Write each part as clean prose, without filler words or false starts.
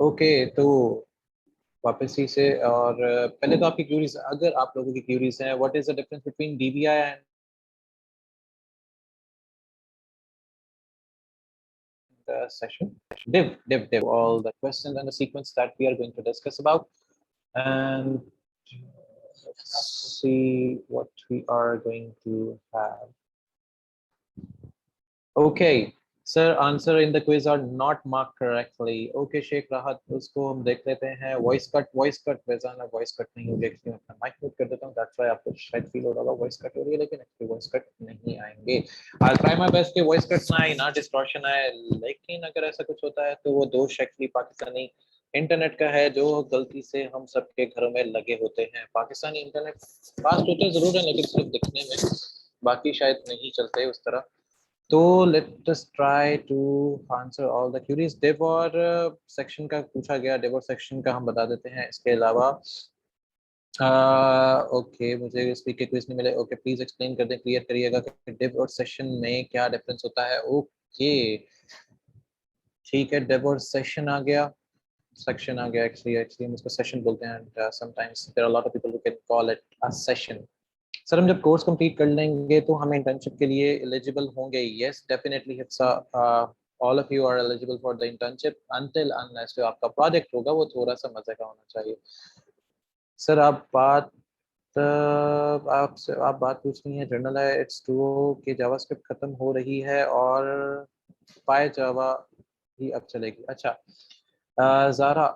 Okay, तो वापस ही से। और पहले तो आपकी क्यूरीज, अगर आप लोगों की क्यूरीज हैं, what is the difference between DBI and the session? Div, all the questions and the sequence that we are going to discuss about. And let's see what we are going to have. Okay, sir, answer in the quiz are not marked correctly. Okay, Sheikh Rahat, उसको हम देख लेते हैं. Voice cut बेजाना voice cut नहीं होगी. Actually मैं अपना mic mute कर देता हूँ. That's why आपको शायद फील हो रहा होगा voice cut हो रही है, लेकिन एक्चुअली voice cut नहीं आएंगे. I'll try my best कि voice cuts ना आए, ना distortion आए. लेकिन अगर ऐसा कुछ होता है तो वो दोष एक्चुअली पाकिस्तानी इंटरनेट का है, जो गलती से हम सबके घरों में लगे होते हैं. पाकिस्तानी इंटरनेट फास्ट होते जरूर है, लेकिन सिर्फ दिखने में, बाकी शायद नहीं चलते उस तरह. तो let us try to answer all the queries. Div और सेक्शन का पूछा गया, डेव और सेक्शन का हम बता देते हैं. इसके अलावा ओके, मुझे स्पीक के क्विज नहीं मिले. ओके, प्लीज एक्सप्लेन कर दें, क्लियर करिएगा कि डेव और सेशन में क्या डिफरेंस होता है. ओके, ठीक है. डेव और सेशन आ गया, सेक्शन आ गया. एक्चुअली हम इसको सेशन बोलते हैं. And sometimes there are lot of people who can call it a session. Sir, हम जब कोर्स कंप्लीट कर लेंगे तो हम इंटर्नशिप के लिए एलिजिबल होंगे. Yes, definitely Hifsa, all of you are eligible for the internship until unless जो आपका प्रोजेक्ट होगा वो थोड़ा सा मजे का होना चाहिए. सर, आप बात पूछ रही हैं, जर्नल है. इट्स ट्रू कि जावास्क्रिप्ट खत्म हो रही है और पाई जावा ही अब चलेगी. अच्छा, ज़ारा,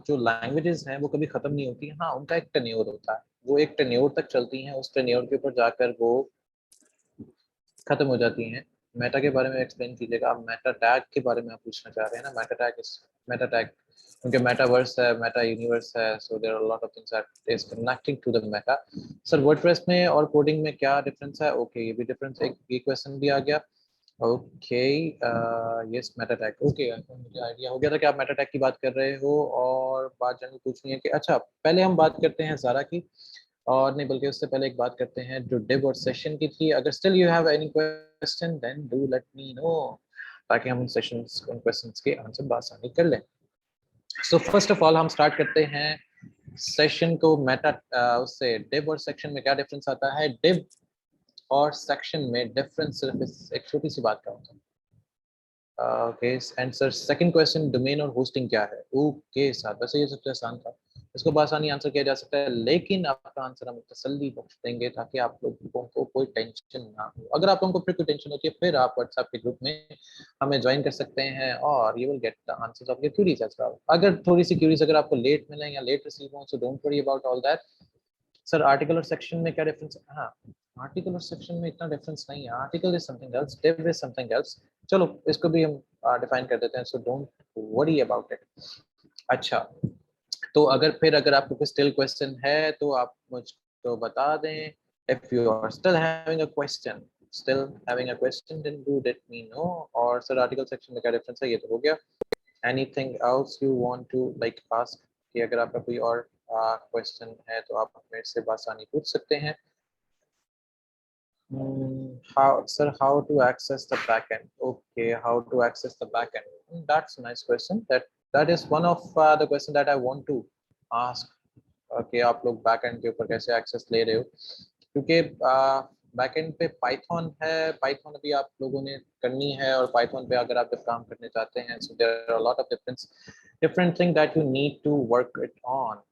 जो लैंग्वेजेस हैं वो कभी ख़त्म नहीं होती. हाँ, उनका एक टेन्योर होता है, वो एक टेन्योर तक चलती हैं. उस टेन्योर के ऊपर जाकर वो ख़त्म हो जाती हैं. मेटा के बारे में एक्सप्लेन कीजिएगा. आप मेटा टैग के बारे में आप पूछना चाह रहे हैं ना. मेटा टैग क्योंकि मेटावर्स है, मेटा यूनिवर्स है, so there are lot of things that is connecting to the meta. Sir, WordPress में और कोडिंग में क्या डिफरेंस है? ओके, ये भी डिफरेंस, एक ये क्वेश्चन भी आ गया. Okay, yes, Meta tag. Okay, मुझे आइडिया हो गया था कि आप मेटा टैग की बात कर रहे हो. और बात जनरल पूछनी है कि अच्छा, पहले हम बात करते हैं ज़ारा की. और नहीं, बल्कि उससे पहले एक बात करते हैं जो डिव और सेशन की थी. अगर still you have any question then do let me know, ताकि हम उन क्वेश्चंस के आंसर बासानी कर लें. सो फर्स्ट ऑफ ऑल हम स्टार्ट करते हैं सेशन को. मेटा उससे डिव और सेक्शन में क्या डिफरेंस आता है? डिव और सेक्शन में डिफरेंस सिर्फ एक छोटी सी बात का होता है. Okay, and sir, second question, domain और होस्टिंग क्या है? ओके सर, वैसे ये सबसे आसान था, इसको बआसानी आंसर किया जा सकता है, लेकिन आपका आंसर हम तसल्ली बख्श देंगे ताकि आप लोगों को कोई टेंशन ना हो. अगर आप लोगों को फिर कोई टेंशन होती है, फिर आप व्हाट्सएप के ग्रुप में हमें ज्वाइन कर सकते हैं और you will get the answers of your queries as well. अगर थोड़ी सी क्यूरीज अगर आपको लेट मिले या लेट रिसीव हो, so don't worry about all that. Sir, article और सेक्शन में क्या डिफरेंस है? हाँ, आर्टिकल और सेक्शन में इतना डिफरेंस नहीं है. Article is something else, div is something else. चलो, इसको भी हम डिफाइन कर देते हैं, so don't worry about it. अच्छा, तो अगर आपको कोई स्टिल क्वेश्चन है तो आप मुझको बता दें. If you are still having a question then do let me know. और सर, आर्टिकल सेक्शन में क्या डिफरेंस है, ये तो हो गया. Anything else you want to like ask, कि अगर आपका कोई और क्वेश्चन है तो आप मेरे से बासानी पूछ सकते हैं. How to access the backend? Okay, how to access the backend? That's a nice question. That is one of the question that I want to ask. कि आप लोग बैकएंड के ऊपर कैसे एक्सेस ले रहे हो, क्योंकि बैकएंड पे पाइथन है. पाइथन अभी आप लोगों ने करनी है, और पाइथन पे अगर आप जब काम करने चाहते हैं, so there are lot of different thing that you need to work it on.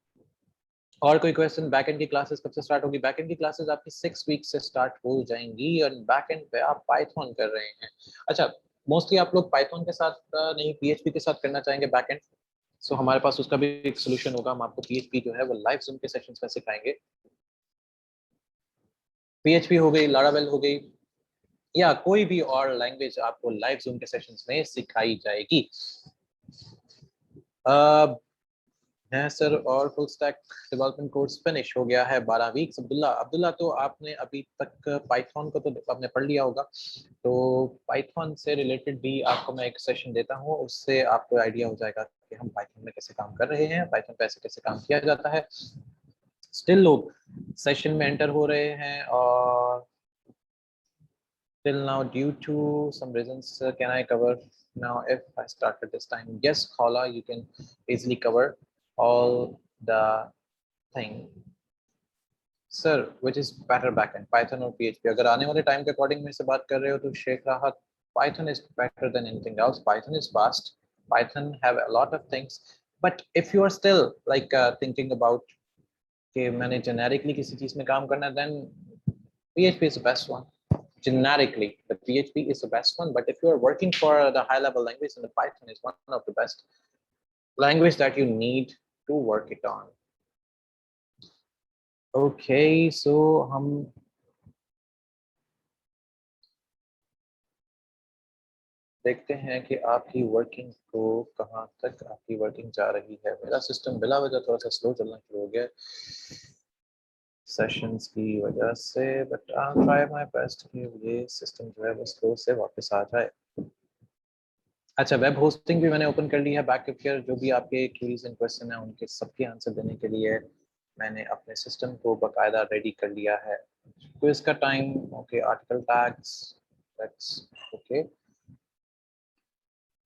और कोई क्वेश्चन? बैकएंड की क्लासेस कब से स्टार्ट होगी? बैकएंड की क्लासेस आपकी 6 वीक से स्टार्ट हो जाएंगी, और बैकएंड पे आप पाइथन कर रहे हैं. अच्छा, मोस्टली आप लोग पाइथन के साथ नहीं, पीएचपी के साथ करना चाहेंगे बैकएंड. सो हमारे पास उसका भी एक सोल्यूशन होगा. हम आपको पीएचपी जो है वो लाइव जूम के सेशंस में सिखाएंगे. पीएचपी हो गई, लारावेल हो गई, या कोई भी और लैंग्वेज आपको लाइव जूम के सेशंस में सिखाई जाएगी. है सर, और full stack development course finish हो गया है 12 वीक्स. अब्दुल्ला, तो आपने अभी तक पाइथन को तो आपने पढ़ लिया होगा, तो पाइथन से रिलेटेड भी आपको मैं एक सेशन देता हूँ. उससे आपको आइडिया हो जाएगा कि हम पाइथन में कैसे काम कर रहे हैं, पाइथन पे कैसे काम किया जाता है. स्टिल लोग सेशन में एंटर हो रहे हैं, और till now due to some reasons. Can I cover now if I started this time? Yes, Khala, you can easily cover all the thing. Sir, which is better backend, Python or PHP? अगर आने वाले time के according मेरे से बात कर रहे हो तो शेख राहत, Python is better than anything else. Python is fast. Python have a lot of things. But if you are still like thinking about कि मैंने generically किसी चीज में काम करना है, then PHP is the best one. Generically, the PHP is the best one. But if you are working for the high level language, then the Python is one of the best language that you need to work it on. Okay, so हम देखते हैं कि आपकी working को कहाँ तक आपकी working जा रही है। मेरा सिस्टम बिला वजह थोड़ा सा स्लो चलना शुरू हो गया सेशंस की वजह से, but I try my best कि ये सिस्टम जो है वो स्लो से वापस आ जाए। अच्छा, वेब होस्टिंग भी मैंने ओपन कर ली है। बैकअप केयर, जो भी आपके क्वेरीज एंड क्वेश्चन है उनके सबके आंसर देने के लिए मैंने अपने सिस्टम को बकायदा रेडी कर लिया है। क्विज का time, okay, article tags, that's okay.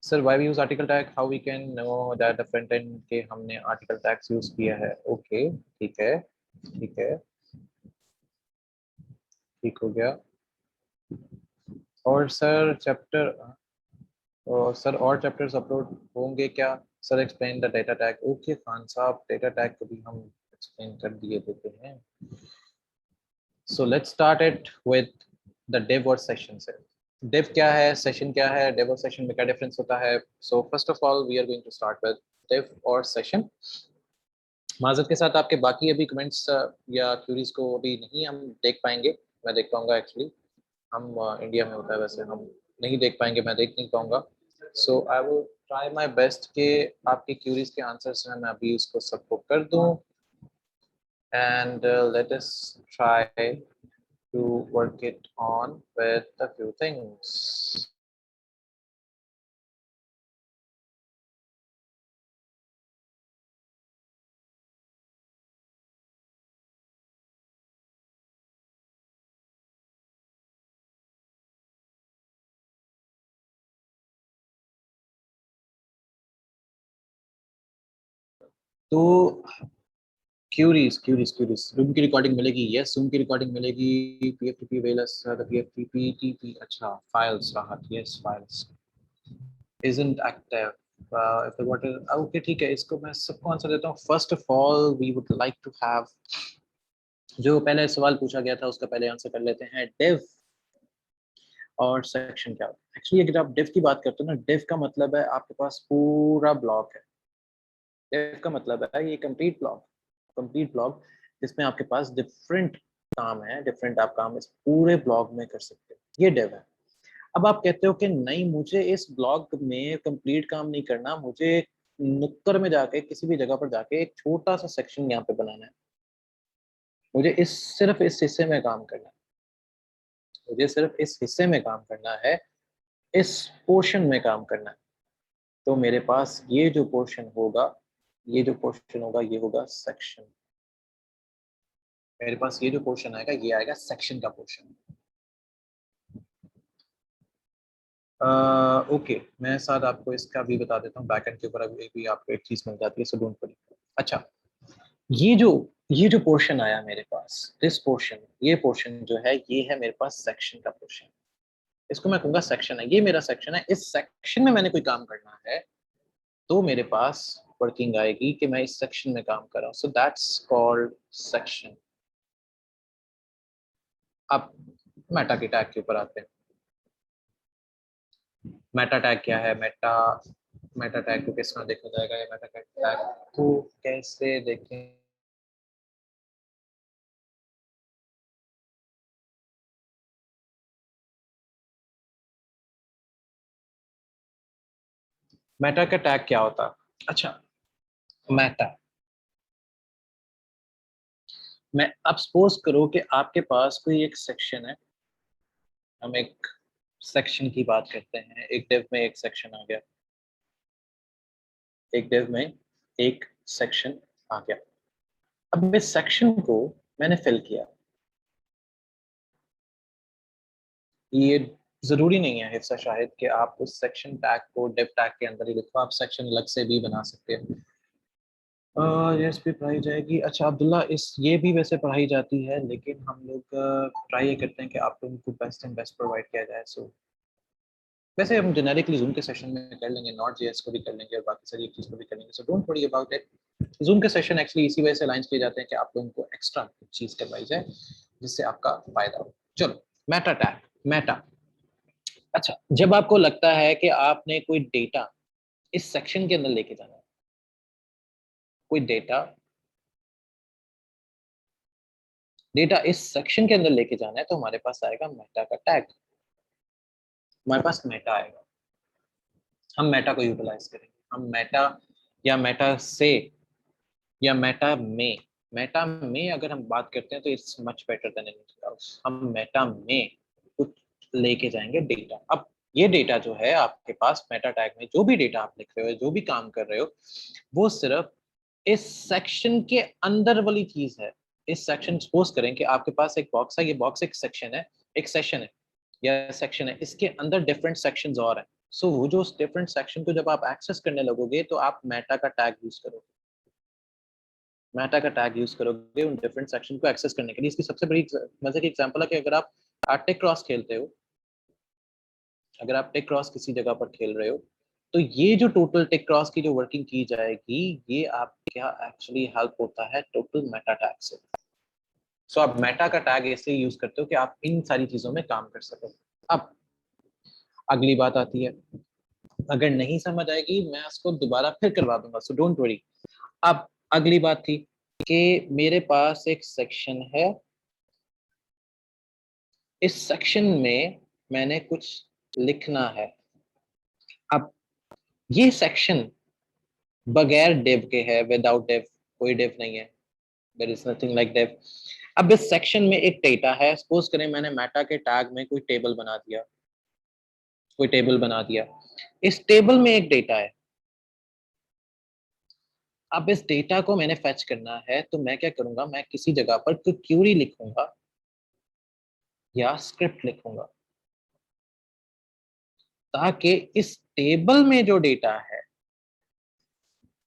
Sir why we use article tag, how we can know that the front end के हमने article tags यूज किया है? ओके, ठीक है, ठीक है, ठीक हो गया। और सर चैप्टर, और सर और चैप्टर्स अपलोड होंगे क्या? Sir explain the data tag. Okay Khan साहब, डेटा टैग को भी हम एक्सप्लेन कर दिए देते हैं। So let's start it with the div और सेशन से। डेव क्या है, सेशन क्या है, डेव और सेशन में क्या डिफरेंस होता है? So first of all we are going to start with div और सेशन। माजरत के साथ आपके बाकी अभी कमेंट्स या क्यूरीज को अभी नहीं हम देख पाएंगे, मैं देख पाऊंगा एक्चुअली। हम इंडिया में होता है वैसे, हम नहीं देख पाएंगे, मैं देख नहीं पाऊंगा। So I will try my best कि आपकी क्यूरीज के आंसर्स हैं मैं अभी उसको सबको कर दूं, and let us try to work it on with a few things. तो क्यूरीज क्यूरीज क्यूरीज, रूम की रिकॉर्डिंग मिलेगी? यस, रूम की रिकॉर्डिंग मिलेगी। PFTP Wallace the PFTP TP, अच्छा फाइल्स राहत, yes files isn't active if the water, okay ठीक है, इसको मैं सबको आंसर देता हूँ। First of all we would like to have, जो पहले सवाल पूछा गया था उसका पहले आंसर कर लेते हैं। डिव और सेक्शन क्या होता है? एक्चुअली अगर आप डिव की बात करते हो ना, डिव का मतलब है आपके पास पूरा ब्लॉक है। डिव का मतलब है ये कंप्लीट ब्लॉक, कंप्लीट ब्लॉक जिसमें आपके पास डिफरेंट काम है, डिफरेंट आप काम इस पूरे ब्लॉक में कर सकते हो, ये डिव है। अब आप कहते हो कि नहीं मुझे इस ब्लॉक में कंप्लीट काम नहीं करना, मुझे नुक्कड़ में जाके किसी भी जगह पर जाके एक छोटा सा सेक्शन यहाँ पे बनाना है, मुझे इस सिर्फ इस हिस्से में काम करना है, मुझे सिर्फ इस हिस्से में काम करना है, इस पोर्शन में काम करना है। तो मेरे पास ये जो पोर्शन होगा, ये जो पोर्शन होगा ये होगा सेक्शन। मेरे पास ये जो पोर्शन आएगा ये आएगा सेक्शन का पोर्शन। ओके, मैं साथ आपको इसका भी बता देता हूँ। बैकएंड के ऊपर अभी भी आपको एक चीज मिल जाती है, सो डोंट वरी। अच्छा, ये जो ये जो पोर्शन आया मेरे पास, दिस पोर्शन, ये पोर्शन जो है ये है मेरे पास सेक्शन का पोर्शन। इसको मैं कहूंगा सेक्शन है, ये मेरा सेक्शन है। इस सेक्शन में मैंने कोई काम करना है तो मेरे पास वर्किंग आएगी कि मैं इस सेक्शन में काम कर रहा हूँ, सो दैट्स कॉल्ड सेक्शन। अब मेटा के टैग के ऊपर आते हैं। मेटा टैग क्या है? मेटा मेटा टैग को किस तरह देखा जाएगा, या मेटा टैग को कैसे देखें? मेटा का टैग क्या होता है? अच्छा, मेटा, मैं अब सपोज करो कि आपके पास कोई एक सेक्शन है, हम एक सेक्शन की बात करते हैं। एक डिव में एक सेक्शन आ गया, एक डिव में एक सेक्शन आ गया। अब इस सेक्शन को मैंने फिल किया, ये जरूरी नहीं है हिफ्सा शाहिद कि आप उस सेक्शन टैग को डिव टैग के अंदर ही लिखो, आप सेक्शन अलग से भी बना सकते हो। यस भी पढ़ाई जाएगी। अच्छा अब्दुल्ला, इस ये भी वैसे पढ़ाई जाती है, लेकिन हम लोग ट्राई ये करते हैं कि आप लोगों को बेस्ट एंड बेस्ट प्रोवाइड किया जाए। सो वैसे हम जेनेरिकली जूम के सेशन में कर लेंगे, नॉट जेएस को भी कर लेंगे और बाकी सारी चीज़ को भी कर लेंगे। So don't worry about it. Zoom के सेशन एक्चुअली इसी वजह से अलाइंस किए जाते हैं कि आप लोगों को एक्स्ट्रा चीज़ करवाई जाए जिससे आपका फायदा हो। चलो, मेटा टैग, मेटा। अच्छा, जब आपको लगता है कि आपने कोई डेटा इस सेक्शन के अंदर लेके जाना है, कोई डेटा डेटा इस सेक्शन के अंदर लेके जाना है, तो हमारे पास आएगा मेटा का टैग। हमारे पास मेटा आएगा, हम मेटा को यूटिलाइज करेंगे। हम मेटा या मेटा से या मेटा में अगर हम बात करते हैं तो it's much better than anything else. हम मेटा में कुछ लेके जाएंगे डेटा। अब ये डेटा जो है आपके पास मेटा टैग में, जो भी डेटा आप लिख रहे हो, जो भी काम कर रहे हो, वो सिर्फ इस सेक्शन के अंदर वाली चीज है। इस सेक्शन, सपोज करें कि आपके पास एक बॉक्स है, ये बॉक्स एक सेक्शन है, एक सेशन है या सेक्शन है, इसके अंदर डिफरेंट सेक्शंस और हैं। सो वो जो डिफरेंट सेक्शन को जब आप एक्सेस करने लगोगे तो आप मेटा का टैग यूज करोगे। मेटा का टैग यूज करोगे उन डिफरेंट सेक्शन को एक्सेस करने के लिए। इसकी सबसे बड़ी मजे की एग्जांपल है कि अगर आप टिक क्रॉस खेलते हो, अगर आप टिक क्रॉस किसी जगह पर खेल रहे हो, तो ये जो टोटल टिक क्रॉस की जो वर्किंग की जाएगी, ये आप क्या एक्चुअली हेल्प होता है टोटल मेटा टैग से। सो आप मेटा का टैग ऐसे यूज करते हो कि आप इन सारी चीजों में काम कर सको। अब अगली बात आती है, अगर नहीं समझ आएगी मैं इसको दोबारा फिर करवा दूंगा, सो डोंट वरी। अब अगली बात थी कि मेरे पास एक सेक्शन है, इस सेक्शन में मैंने कुछ लिखना है। अब ये सेक्शन बगैर डिव के है, विदाउट डिव, कोई डिव नहीं है, there is nothing like div. अब इस सेक्शन में एक डेटा है, सपोज करें मैंने मेटा के टैग में कोई टेबल बना दिया, कोई टेबल बना दिया, इस टेबल में एक डेटा है। अब इस डेटा को मैंने फेच करना है, तो मैं क्या करूंगा, मैं किसी जगह पर कोई क्यूरी लिखूंगा या स्क्रिप्ट लिखूंगा, ताकि इस टेबल में जो डेटा है,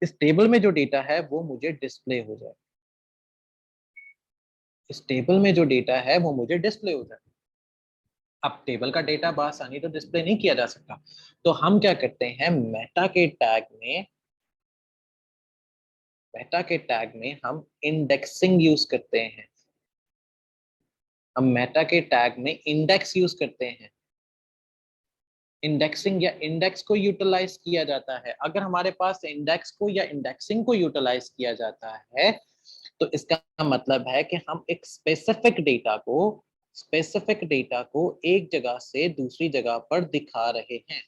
इस टेबल में जो डेटा है वो मुझे डिस्प्ले हो जाए। इस टेबल में जो डेटा है वो मुझे डिस्प्ले हो जाए। अब टेबल का डेटा बआसानी तो डिस्प्ले नहीं किया जा सकता, तो हम क्या करते हैं, मेटा के टैग में हम इंडेक्सिंग यूज करते हैं। हम मेटा के टैग में इंडेक्स यूज करते हैं। इंडेक्सिंग या इंडेक्स को यूटिलाइज किया जाता है। अगर हमारे पास इंडेक्स को या इंडेक्सिंग को यूटिलाइज किया जाता है, तो इसका मतलब है कि हम एक स्पेसिफिक डेटा को एक जगह से दूसरी जगह पर दिखा रहे हैं।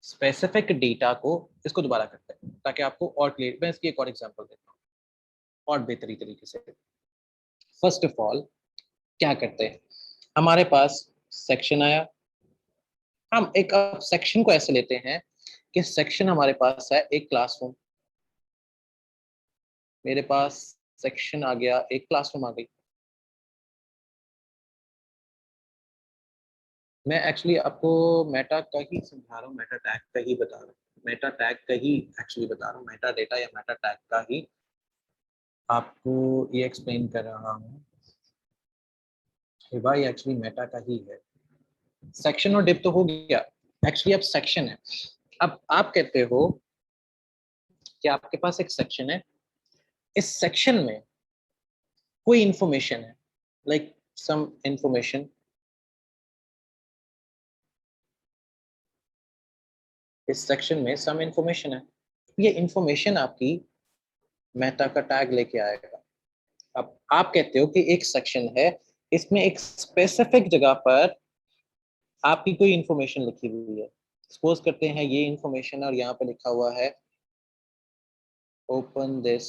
स्पेसिफिक डेटा को, इसको दोबारा करते हैं ताकि आपको और क्लियर, मैं इसकी एक और एग्जांपल देता हूँ और बेहतरी तरीके से। फर्स्ट ऑफ ऑल क्या करते हैं, हमारे पास सेक्शन आया, हम एक सेक्शन को ऐसे लेते हैं कि सेक्शन हमारे पास है एक क्लासरूम। मेरे पास सेक्शन आ गया, एक क्लासरूम आ गई। मैं एक्चुअली आपको मेटा का ही समझा रहा हूँ, मेटा टैग का ही बता रहा हूँ, मेटा टैग का ही एक्चुअली बता रहा हूँ, मेटा डेटा या मेटा टैग का ही आपको ये एक्सप्लेन कर रहा हूँ कि भाई एक्चुअली मेटा का ही है। सेक्शन और डिप तो हो गया, एक्चुअली अब सेक्शन है। अब आप कहते हो कि आपके पास एक सेक्शन है, इस सेक्शन में कोई इंफॉर्मेशन है, लाइक सम इंफॉर्मेशन, इस सेक्शन में सम इंफॉर्मेशन है, ये इंफॉर्मेशन आपकी मेटा का टैग लेके आएगा। अब आप कहते हो कि एक सेक्शन है, इसमें एक स्पेसिफिक जगह पर आपकी कोई इंफॉर्मेशन लिखी हुई है। सपोज करते हैं ये इंफॉर्मेशन, और यहाँ पे लिखा हुआ है ओपन दिस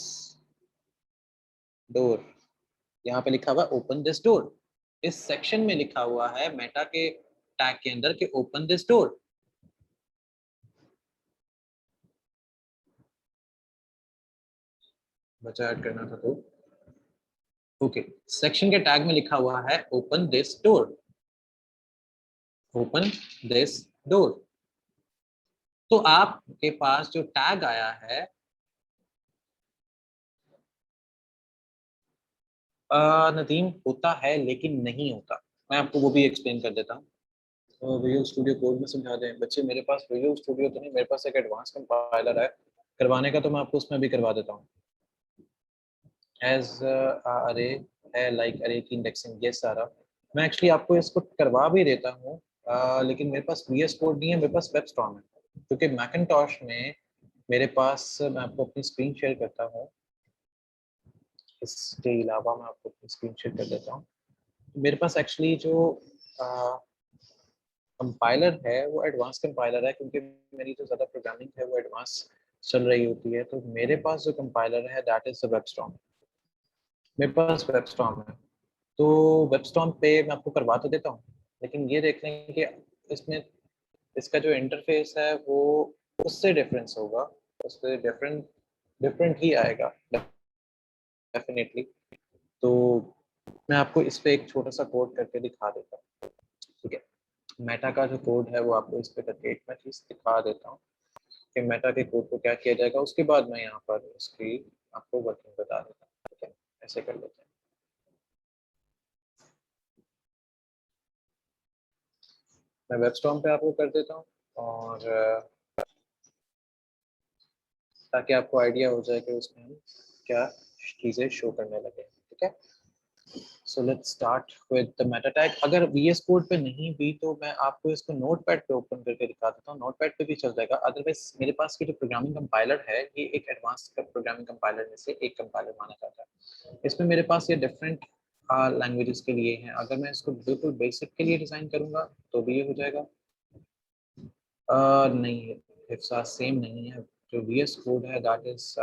डोर, यहाँ पे लिखा हुआ है ओपन दिस डोर। इस सेक्शन में लिखा हुआ है मेटा के टैग के अंदर कि ओपन दिस डोर। बचा ऐड करना था तो ओके, सेक्शन के टैग में लिखा हुआ है open this door. Open this door. तो आपके पास जो टैग आया है नदीम होता है लेकिन नहीं होता। मैं आपको वो भी एक्सप्लेन कर देता हूँ। तो विजुअल स्टूडियो कोड में समझा दें बच्चे, मेरे पास विजुअल स्टूडियो तो नहीं, मेरे पास एक एडवांस कंपाइलर है। करवाने का तो मैं आपको उसमें भी करवा देता हूँ। एज अरे है लाइक अरे की इंडेक्सिंग, ये सारा मैं एक्चुअली आपको इसको करवा भी देता हूँ। लेकिन मेरे पास VS कोड नहीं है, मेरे पास वेबस्टॉर्म है। क्योंकि मैकिनटॉश में मेरे पास, मैं आपको अपनी स्क्रीन शेयर करता हूँ, इसके अलावा मैं आपको अपनी स्क्रीन शेयर कर देता हूँ। मेरे पास एक्चुअली जो कंपाइलर है वो एडवांस कंपाइलर है, क्योंकि मेरी जो ज़्यादा प्रोग्रामिंग है वो एडवांस चल रही होती है। तो मेरे पास जो कंपाइलर है दैट इज वेबस्टॉर्म। मेरे पास वेबस्टॉर्म है। तो वेबस्टॉर्म पे मैं आपको करवा तो देता हूँ, लेकिन ये देख लें कि इसमें इसका जो इंटरफेस है वो उससे डिफरेंस होगा, उससे डिफरेंट डिफरेंट ही आएगा डेफिनेटली। तो मैं आपको इस पे एक छोटा सा कोड करके दिखा देता हूँ। ठीक है, मेटा का जो कोड है वो आपको इस पे करके एक मैं चीज़ दिखा देता हूँ कि मेटा के कोड को क्या किया जाएगा। उसके बाद मैं यहाँ पर उसकी आपको वर्किंग बता देता हूँ। ठीक है, ऐसे कर लेते हैं। मैं वेबस्टॉर्म पे आपको कर देता हूँ, और ताकि आपको आइडिया हो जाए कि उसमें हम क्या चीज़ें शो करने लगे। ठीक है, सो let's start with the Meta tag. अगर VS कोड पे नहीं भी तो मैं आपको इसको नोटपैड पे ओपन करके दिखा देता हूँ, नोटपैड पे भी चल जाएगा। अदरवाइज मेरे पास की जो प्रोग्रामिंग कंपाइलर है ये एक एडवांस प्रोग्रामिंग कंपाइलर में से एक कंपाइलर माना जाता है। इसमें मेरे पास ये डिफरेंट लैंग्वेजेस के लिए हैं। अगर मैं इसको बिल्कुल बेसिक के लिए डिज़ाइन करूंगा तो भी ये हो जाएगा। नहीं है, हिस्सा सेम नहीं है। जो VS कोड है that is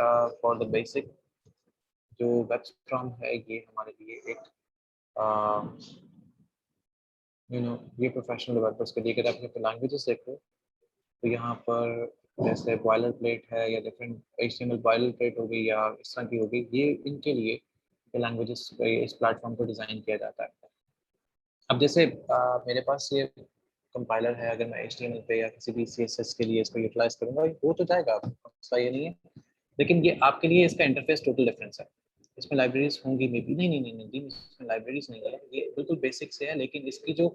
for the basic. जो वेबस्टॉर्म है ये हमारे लिए एक ये प्रोफेशनल डेवलपर्स के लिए। अगर आप लैंग्वेजेस देखो तो यहाँ पर जैसे बॉयलर प्लेट है या डिफरेंट HTML बॉयलर प्लेट हो गई या इस तरह की हो गई, ये इनके लिए ये लैंग्वेजेस इस प्लेटफॉर्म को डिज़ाइन किया जाता है। अब जैसे मेरे पास ये कंपाइलर है, अगर मैं HTML पे या किसी भी CSS के लिए इसको यूटिलाइज करूंगा हो तो जाएगा, मसला ये नहीं है। लेकिन ये आपके लिए इसका इंटरफेस टोटल डिफरेंस है। इसमें लाइब्रेरीज होंगी मे बी, नहीं, इसमें लाइब्रेरीज नहीं है, ये बिल्कुल बेसिक से है। लेकिन इसकी जो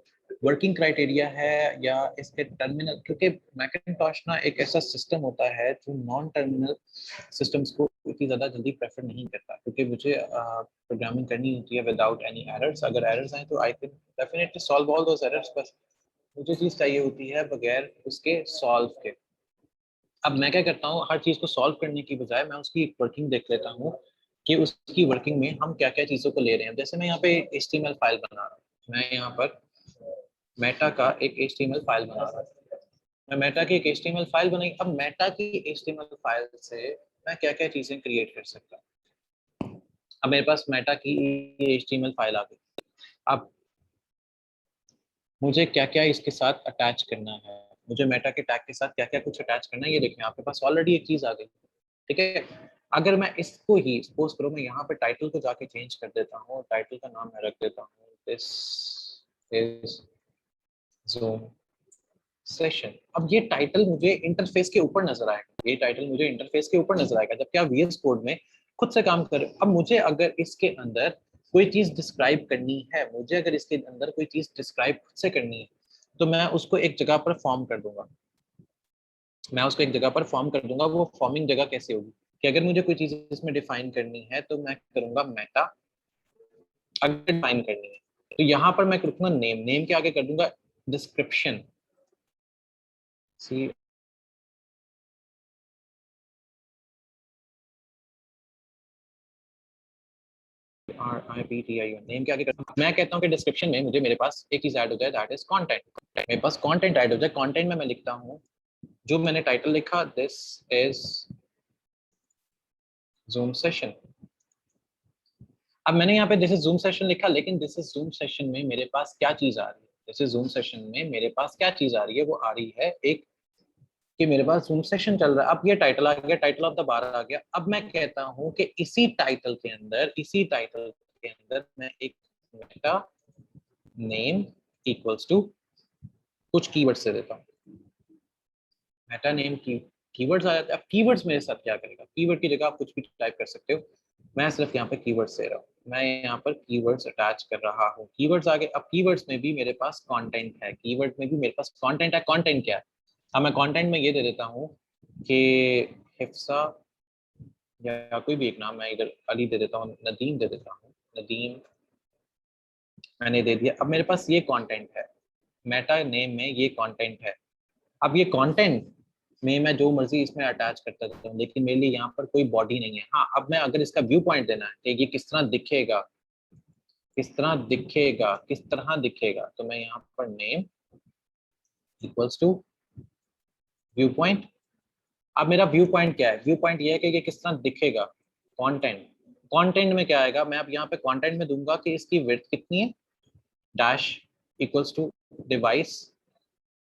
वर्किंग क्राइटेरिया है या इसके टर्मिनल, क्योंकि मैकिनटॉश ना एक ऐसा सिस्टम होता है जो नॉन टर्मिनल सिस्टम्स को इतनी ज़्यादा जल्दी प्रेफर नहीं करता, क्योंकि मुझे प्रोग्रामिंग करनी होती है विदाउट एनी एरर्स। अगर एरर्स आए तो I can definitely solve all those errors, बस मुझे चीज़ चाहिए होती है बगैर उसके सॉल्व के। अब मैं क्या करता हूँ, हर चीज़ को सॉल्व करने की बजाय मैं उसकी एक वर्किंग देख लेता हूँ कि उसकी वर्किंग में हम क्या क्या चीज़ों को ले रहे हैं। जैसे मैं यहाँ पे HTML फाइल बना रहा हूँ, मैं यहाँ पर मेटा का एक HTML फाइल बना रहा हूँ। मैं मेटा की एक HTML फाइल बनाई। अब मेटा की HTML फाइल से मैं क्या क्या चीज़ें क्रिएट कर सकता हूँ। अब मेरे पास मेटा की HTML फाइल आ गई। अब मुझे क्या क्या इसके साथ अटैच करना है, मुझे मेटा के टैग के साथ क्या क्या कुछ अटैच करना है, ये देखें आपके पास ऑलरेडी एक चीज़ आ गई। ठीक है, अगर मैं इसको ही सपोज करो, मैं यहाँ पे टाइटल को जाके चेंज कर देता हूँ, टाइटल का नाम मैं रख देता हूँ दिस इज ज़ूम सेशन। अब ये टाइटल मुझे इंटरफेस के ऊपर नजर आएगा, ये टाइटल मुझे इंटरफेस के ऊपर नजर आएगा, जबकि आप VS कोड में खुद से काम कर। अब मुझे अगर इसके अंदर कोई चीज डिस्क्राइब करनी है, मुझे अगर इसके अंदर कोई चीज डिस्क्राइब खुद से करनी है, तो मैं उसको एक जगह पर फॉर्म कर दूंगा। मैं उसको एक जगह पर फॉर्म कर दूंगा। वो फॉर्मिंग जगह कैसे होगी कि अगर मुझे कोई चीज इसमें डिफाइन करनी है तो मैं करूंगा मेटा। अगर डिफाइन करनी है तो यहाँ पर मैं करूंगा नेम, नेम के आगे कर दूंगा डिस्क्रिप्शन। सी RIPTION, नेम के आगे कर दूंगा। मैं कहता हूँ कि डिस्क्रिप्शन में मुझे मेरे पास एक चीज ऐड हो जाए, दैट इज कंटेंट। मेरे पास कंटेंट ऐड हो जाए। कंटेंट में मैं लिखता हूँ, जो मैंने टाइटल लिखा दिस इज जूम सेशन। अब मैंने यहाँ पे दिस इज जूम सेशन लिखा, लेकिन दिस इज जूम सेशन में मेरे पास क्या चीज आ रही है, दिस इज जूम सेशन में मेरे पास क्या चीज आ रही है, वो आ रही है एक कि मेरे पास जूम सेशन चल रहा है। अब ये टाइटल आ गया, टाइटल ऑफ द बार आ गया। अब मैं कहता हूँ कि इसी टाइटल के अंदर मैं एक मेटा नेम इक्वल्स टू कुछ कीवर्ड्स दे देता हूँ, मेटा नेम की कीवर्ड्स आ जाते हैं। अब कीवर्ड्स मेरे साथ क्या करेगा, कीवर्ड की जगह आप कुछ भी टाइप कर सकते हो, मैं सिर्फ यहाँ पे कीवर्ड्स दे रहा हूँ, मैं यहाँ पर कीवर्ड्स अटैच कर रहा हूँ, कीवर्ड्स आगे। अब कीवर्ड्स में भी मेरे पास कंटेंट है, कीवर्ड में भी मेरे पास कंटेंट है। कंटेंट क्या है, अब मैं कंटेंट में ये दे देता हूँ कि हिफ्सा, या कोई भी एक नाम, मैं इधर अली दे देता हूँ, नदीम दे देता हूँ, नदीम मैंने दे दिया। अब मेरे पास ये कंटेंट है, मेटा नेम में ये कंटेंट है। अब ये कंटेंट में मैं जो मर्जी इसमें अटैच करता रहता हूँ, लेकिन मेरे लिए यहाँ पर कोई बॉडी नहीं है। हाँ, अब मैं अगर इसका व्यू पॉइंट देना है कि ये किस तरह दिखेगा, किस तरह दिखेगा, किस तरह दिखेगा, तो मैं यहाँ पर name equals to view point. अब मेरा व्यू पॉइंट क्या है, व्यू पॉइंट ये है कि ये किस तरह दिखेगा, कंटेंट। कंटेंट में क्या आएगा, मैं अब यहाँ पे कंटेंट में दूंगा कि इसकी विड्थ कितनी है, डैश इक्वल्स टू डिवाइस,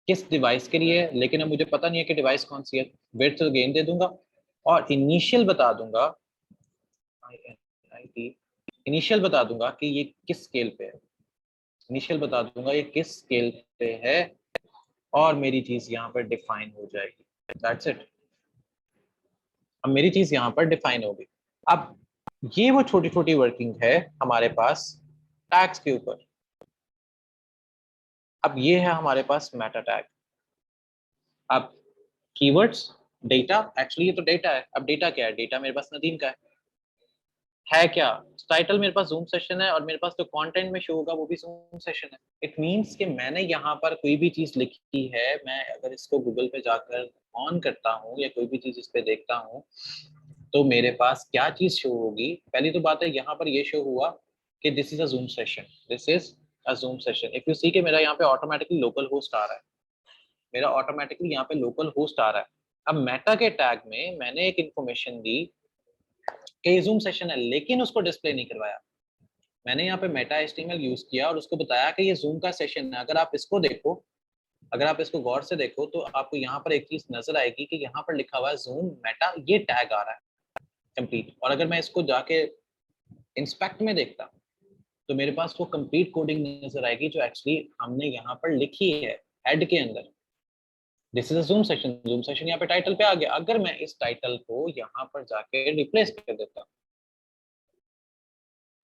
किस डिवाइस के लिए है, लेकिन अब मुझे पता नहीं है कि डिवाइस कौन सी है, विड्थ तो गेन दे दूंगा और इनिशियल बता दूंगा, इनिशियल बता दूंगा कि ये किस स्केल पे है, इनिशियल बता दूंगा ये किस स्केल पे है, और मेरी चीज यहाँ पर डिफाइन हो जाएगी। That's it. अब मेरी चीज यहाँ पर डिफाइन होगी। अब ये वो छोटी छोटी वर्किंग है हमारे पास टैग्स के ऊपर। अब ये है हमारे पास मेटा टैग। अब कीवर्ड्स, डेटा, एक्चुअली ये तो डेटा है। अब डेटा क्या है, डेटा मेरे पास नदीम का है क्या, टाइटल मेरे पास जूम सेशन है और मेरे पास जो कंटेंट में शो होगा वो भी जूम सेशन है। इट मींस कि मैंने यहाँ पर कोई भी चीज लिखी है, मैं अगर इसको गूगल पे जाकर ऑन करता हूँ या कोई भी चीज इस पे देखता हूँ, तो मेरे पास क्या चीज शो होगी। पहली तो बात है, यहाँ पर ये शो हुआ कि this is a Zoom session, this is a Zoom session. If you see के मेरा यहाँ पे ऑटोमेटिकली लोकल होस्ट आ रहा है, मेरा ऑटोमेटिकली यहाँ पे लोकल होस्ट आ रहा है। अब मेटा के टैग में मैंने एक इंफॉर्मेशन दी कि ये जूम सेशन है, लेकिन उसको डिस्प्ले नहीं करवाया। मैंने यहाँ पे मेटा एचटीएमएल यूज किया और उसको बताया कि ये जूम का सेशन है। अगर आप इसको देखो, अगर आप इसको गौर से देखो, तो आपको यहाँ पर एक चीज नजर आएगी कि यहाँ पर लिखा हुआ है जूम मेटा, ये टैग आ रहा है कंप्लीट। और अगर मैं इसको जाके इंस्पेक्ट में देखता, तो मेरे पास वो कंप्लीट कोडिंग नजर आएगी जो एक्चुअली हमने यहाँ पर लिखी है हेड के अंदर। This is a Zoom session, zoom session यहाँ पे टाइटल पे आ गया। अगर मैं इस टाइटल को यहाँ पर जाके रिप्लेस कर देता,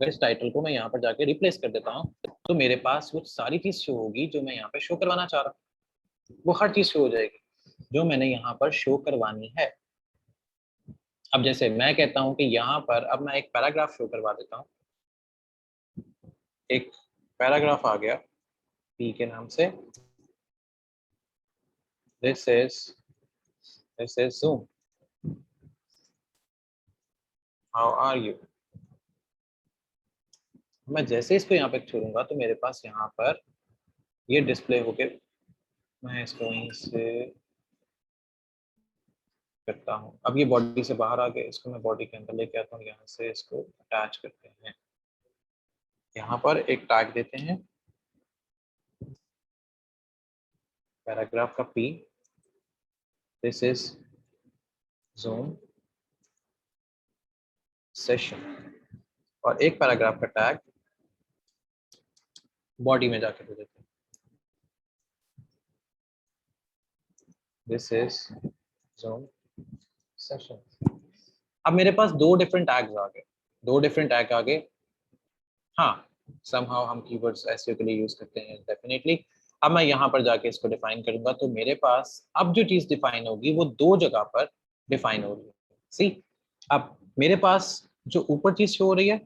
अगर इस टाइटल को मैं यहाँ पर जाके रिप्लेस कर देता हूँ, तो मेरे पास वो सारी चीज शो होगी जो मैं यहाँ पे शो करवाना चाह रहा हूँ, वो हर चीज शो हो जाएगी जो मैंने यहाँ पर शो करवानी है। अब जैसे मैं कहता हूँ कि यहाँ पर अब मैं एक पैराग्राफ शो करवा देता हूँ, एक पैराग्राफ आ गया पी के नाम से, this is Zoom, how are you. मैं जैसे इसको यहाँ पे छोड़ूंगा तो मेरे पास यहाँ पर ये डिस्प्ले होके, मैं इसको यहीं से करता हूँ। अब ये बॉडी से बाहर आ गया, इसको मैं बॉडी के अंदर लेके आता हूँ, यहाँ से इसको अटैच करते हैं, यहाँ पर एक टैग देते हैं पैराग्राफ का P, this is zoom session, और एक पैराग्राफ का टैग बॉडी में जाके दे देते हैं, दिस इज जूम सेशन। अब मेरे पास दो डिफरेंट टैग्स आ गए, दो डिफरेंट टैग आ गए। हाँ, समहाउ हम कीवर्ड्स एसईओ के लिए यूज करते हैं डेफिनेटली। अब मैं यहाँ पर जाके इसको डिफाइन करूंगा, तो मेरे पास अब जो चीज डिफाइन होगी वो दो जगह पर डिफाइन होगी। सी, अब मेरे पास जो ऊपर चीज शो हो रही है,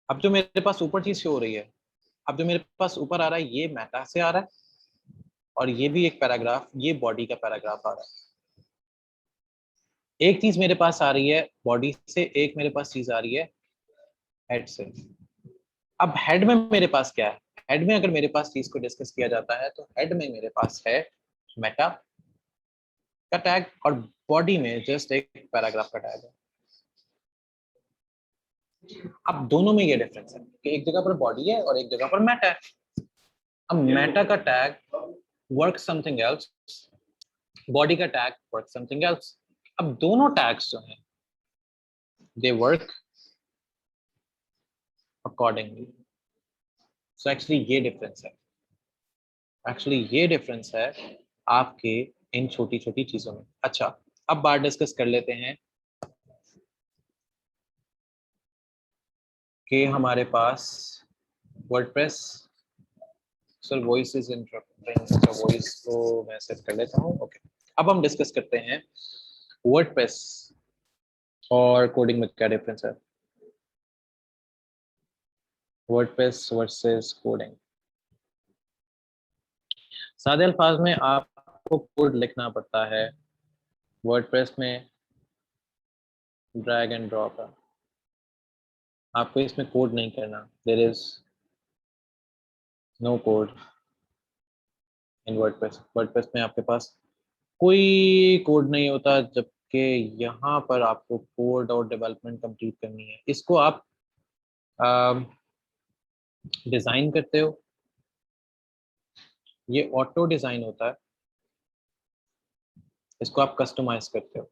अब जो मेरे पास ऊपर चीज शो हो रही है, अब जो मेरे पास ऊपर आ रहा है ये मेटा से आ रहा है, और ये भी एक पैराग्राफ, ये बॉडी का पैराग्राफ आ रहा है। एक चीज मेरे पास आ रही है बॉडी से, एक मेरे पास चीज आ रही है हेड से। अब हेड में मेरे पास क्या है, हेड में अगर मेरे पास चीज को डिस्कस किया जाता है, तो हेड में मेरे पास है मेटा का टैग, और बॉडी में जस्ट एक पैराग्राफ का टैग है। अब दोनों में ये डिफरेंस है कि एक जगह पर बॉडी है और एक जगह पर मेटा है। अब मेटा का tag work something else, body का टैग वर्क समथिंग एल्स। अब दोनों टैग्स जो हैं they work accordingly. So actually ये डिफरेंस है, आपके इन छोटी छोटी चीजों में। अच्छा, अब बात डिस्कस कर लेते हैं कि हमारे पास WordPress, sir voice is interrupting, तो वॉइस को मैं सेट कर लेता हूँ। ओके, अब हम डिस्कस करते हैं वर्डप्रेस और कोडिंग में क्या डिफरेंस है, वर्डप्रेस वर्सेस कोडिंग। सादे अल्फाज में आपको कोड लिखना पड़ता है, वर्डप्रेस में ड्रैग एंड ड्रॉप है, आपको इसमें कोड नहीं करना, there is no code in WordPress. WordPress में आपके पास कोई कोड नहीं होता, जबकि यहाँ पर आपको कोड और डेवलपमेंट कंप्लीट करनी है। इसको आप डिजाइन करते हो, ये ऑटो डिजाइन होता है, इसको आप कस्टमाइज करते हो,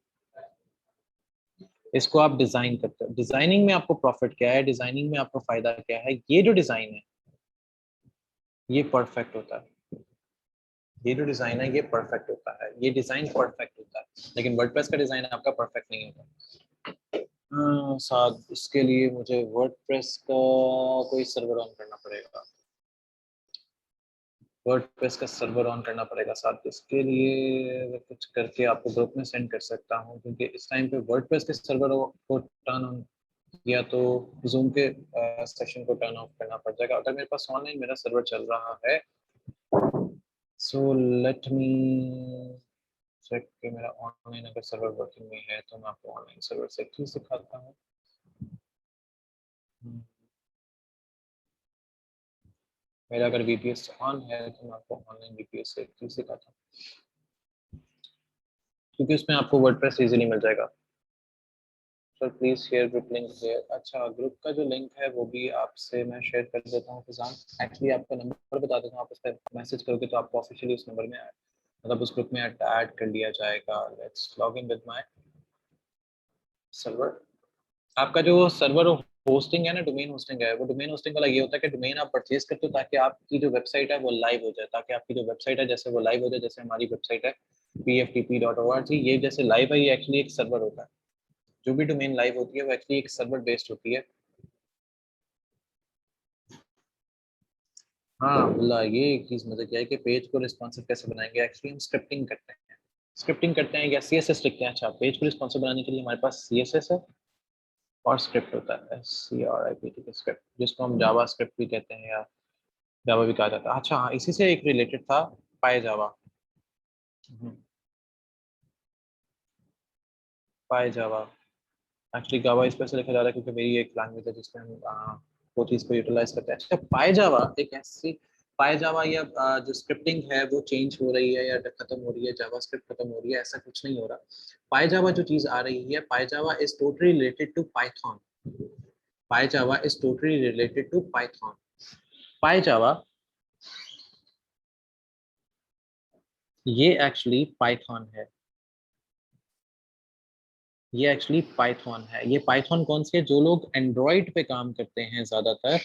इसको आप डिजाइन करते हो। डिजाइनिंग में आपको प्रॉफिट क्या है, डिजाइनिंग में आपको फायदा क्या है, ये जो डिजाइन है ये परफेक्ट होता है, ये जो डिजाइन है ये परफेक्ट होता है, ये डिजाइन परफेक्ट होता है, लेकिन वर्डप्रेस का डिजाइन आपका परफेक्ट नहीं होता। साथ इसके लिए मुझे वर्डप्रेस का कोई सर्वर ऑन करना पड़ेगा, वर्डप्रेस का सर्वर ऑन करना पड़ेगा साथ। इसके लिए कुछ करके आपको ग्रुप में सेंड कर सकता हूँ, क्योंकि इस टाइम पे वर्डप्रेस के सर्वर को टर्न ऑन किया तो जूम के सेशन को टर्न ऑफ करना पड़ जाएगा। अगर मेरे पास ऑनलाइन मेरा सर्वर चल रहा है, सो लेट मी चेक कि मेरा ऑनलाइन अगर सर्वर वर्किंग में है तो मैं आपको ऑनलाइन सर्वर से की सिखाता हूँ। मेरा अगर VPS ऑन है तो मैं आपको ऑनलाइन VPS से की सिखाता हूँ, क्योंकि उसमें आपको वर्डप्रेस इजीली मिल जाएगा। Sir please share group link here. अच्छा, ग्रुप का जो लिंक है वो भी आपसे मैं शेयर कर देता हूँ फिजान। एक्चुअली आपका नंबर बता देता हूँ, आप उस पर मैसेज करोगे तो आपको ऑफिशियली उस नंबर में मतलब उस ग्रुप में ऐड कर लिया जाएगा। Let's log in with my server. आपका जो सर्वर होस्टिंग है ना, डोमेन होस्टिंग है, वो डोमेन होस्टिंग वाला ये होता है कि डोमेन आप परचेज करते हो ताकि आपकी जो वेबसाइट है वो लाइव हो जाए, ताकि आपकी जो वेबसाइट है जैसे वो लाइव हो जाए। जैसे हमारी वेबसाइट है pftp.org, ये जैसे लाइव है, ये एक्चुअली एक सर्वर होता है। जो भी डोमेन लाइव होती है वो एक्चुअली एक सर्वर बेस्ड होती है। हाँ बोला, ये एक चीज मुझे क्या है कि पेज को रिस्पॉन्सिव कैसे बनाएंगे। एक्चुअली हम स्क्रिप्टिंग करते हैं, या CSS लिखते हैं। अच्छा, पेज को रिस्पॉन्सिव बनाने के लिए हमारे पास CSS है और स्क्रिप्ट होता है, SCRIPT स्क्रिप्ट, जिसको हम जावा स्क्रिप्ट भी कहते हैं या जावा भी कहा जाता है। अच्छा हाँ, इसी से एक रिलेटेड था पाई जावा। पाई जावा एक्चुअली जावा इस पर से लिखा जा रहा है क्योंकि मेरी एक लैंग्वेज है जिसमें हम वो चीज़ को यूटिलाइज करते हैं। अच्छा, पाई जावा एक ऐसी, पाई जावा या जो स्क्रिप्टिंग है वो चेंज हो रही है या खत्म हो रही है, जावा स्क्रिप्ट खत्म हो रही है, ऐसा कुछ नहीं हो रहा। पाई जावा जो चीज़ आ रही है, pi Java is totally related to Python. Pi Java is totally related to Python. Pi Java ये एक्चुअली पाइथन है, ये एक्चुअली पाइथन है। ये पाइथन कौन सी है, जो लोग एंड्रॉइड पे काम करते हैं ज्यादातर,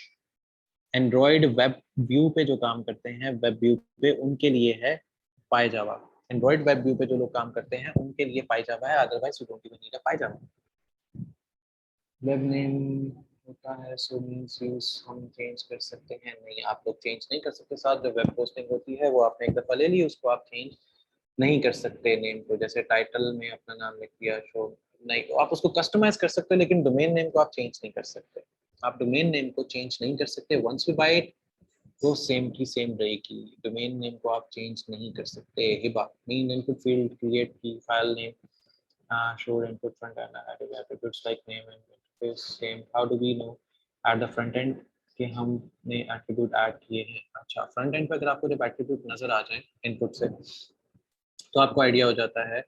एंड्रॉइड वेब व्यू पे जो काम करते हैं, वेब व्यू पे, उनके लिए है पाई जावा। एंड्रॉइड वेब व्यू पे जो लोग काम करते हैं उनके लिए पाई जावा है, otherwise you don't even need a pi Java. Web name होता है सो मींस यूज हम चेंज कर सकते हैं, नहीं आप लोग चेंज नहीं कर सकते। साथ जो वेब पोस्टिंग होती है वो आपने एक दफा ले ली, उसको आप चेंज नहीं कर सकते नेम को। जैसे टाइटल में अपना नाम लिख दिया शो, नहीं आप उसको कस्टमाइज कर सकते हो, लेकिन डोमेन नेम को आप चेंज नहीं कर सकते। आप डोमेन नेम को चेंज नहीं कर सकते, वंस यू बाय इट वो सेम की सेम रहेगी। डोमेन नेम को आप चेंज नहीं कर सकते। हिबा मीन इनपुट फील्ड क्रिएट की file name show input front end and attributes like name and interface same. How do we know at the front end कि हमने एट्रीब्यूट ऐड किए हैं। अच्छा, फ्रंट एंड पे अगर आपको जब एट्रीब्यूट नजर आ जाए इनपुट से तो आपको आइडिया हो जाता है।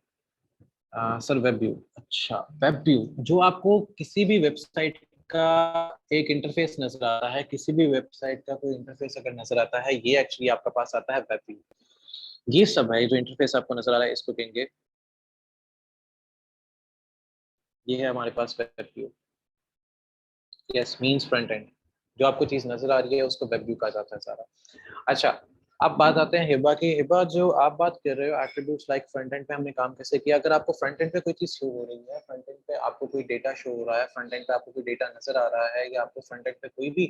सर वेब व्यू, अच्छा वेब व्यू जो आपको किसी भी वेबसाइट का एक इंटरफेस नजर आता है, किसी भी वेबसाइट का कोई इंटरफेस अगर नजर आता है, ये एक्चुअली आपका पास आता है वेब व्यू। ये सब है जो इंटरफेस आपको नजर आ रहा है, इसको कहेंगे, ये है हमारे पास web view. Yes means front end. जो आपको चीज नजर आ रही है उसको वेब व्यू कहा जाता है सारा। अच्छा, अब बात आते हैं हिबा की। हिबा, जो आप बात कर रहे हो एट्रीब्यूट्स लाइक फ्रंट एंड पे हमने काम कैसे किया, अगर आपको फ्रंट एंड पे कोई चीज शो हो रही है, फ्रंट एंड पे आपको कोई डेटा शो हो रहा है, फ्रंट एंड पे आपको कोई डेटा नजर आ रहा है, या आपको फ्रंट एंड पे कोई भी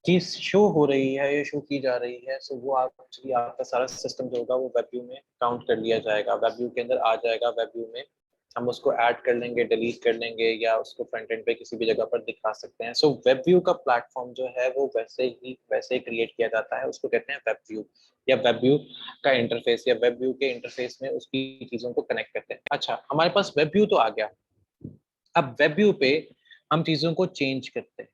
चीज शो हो रही है या शो की जा रही है, सो वो एक्चुअली आपका सारा सिस्टम जो होगा वो वेब व्यू में काउंट कर लिया जाएगा, वेब व्यू के अंदर आ जाएगा। वेब व्यू में हम उसको ऐड कर लेंगे, डिलीट कर लेंगे, या उसको फ्रंट एंड पे किसी भी जगह पर दिखा सकते हैं। सो वेब व्यू का प्लेटफॉर्म जो है वो वैसे ही क्रिएट किया जाता है, उसको कहते हैं वेब व्यू, या वेब व्यू का इंटरफेस, या वेब व्यू के इंटरफेस में उसकी चीजों को कनेक्ट करते हैं। अच्छा, हमारे पास वेब व्यू तो आ गया। अब वेब व्यू पे हम चीजों को चेंज करते हैं,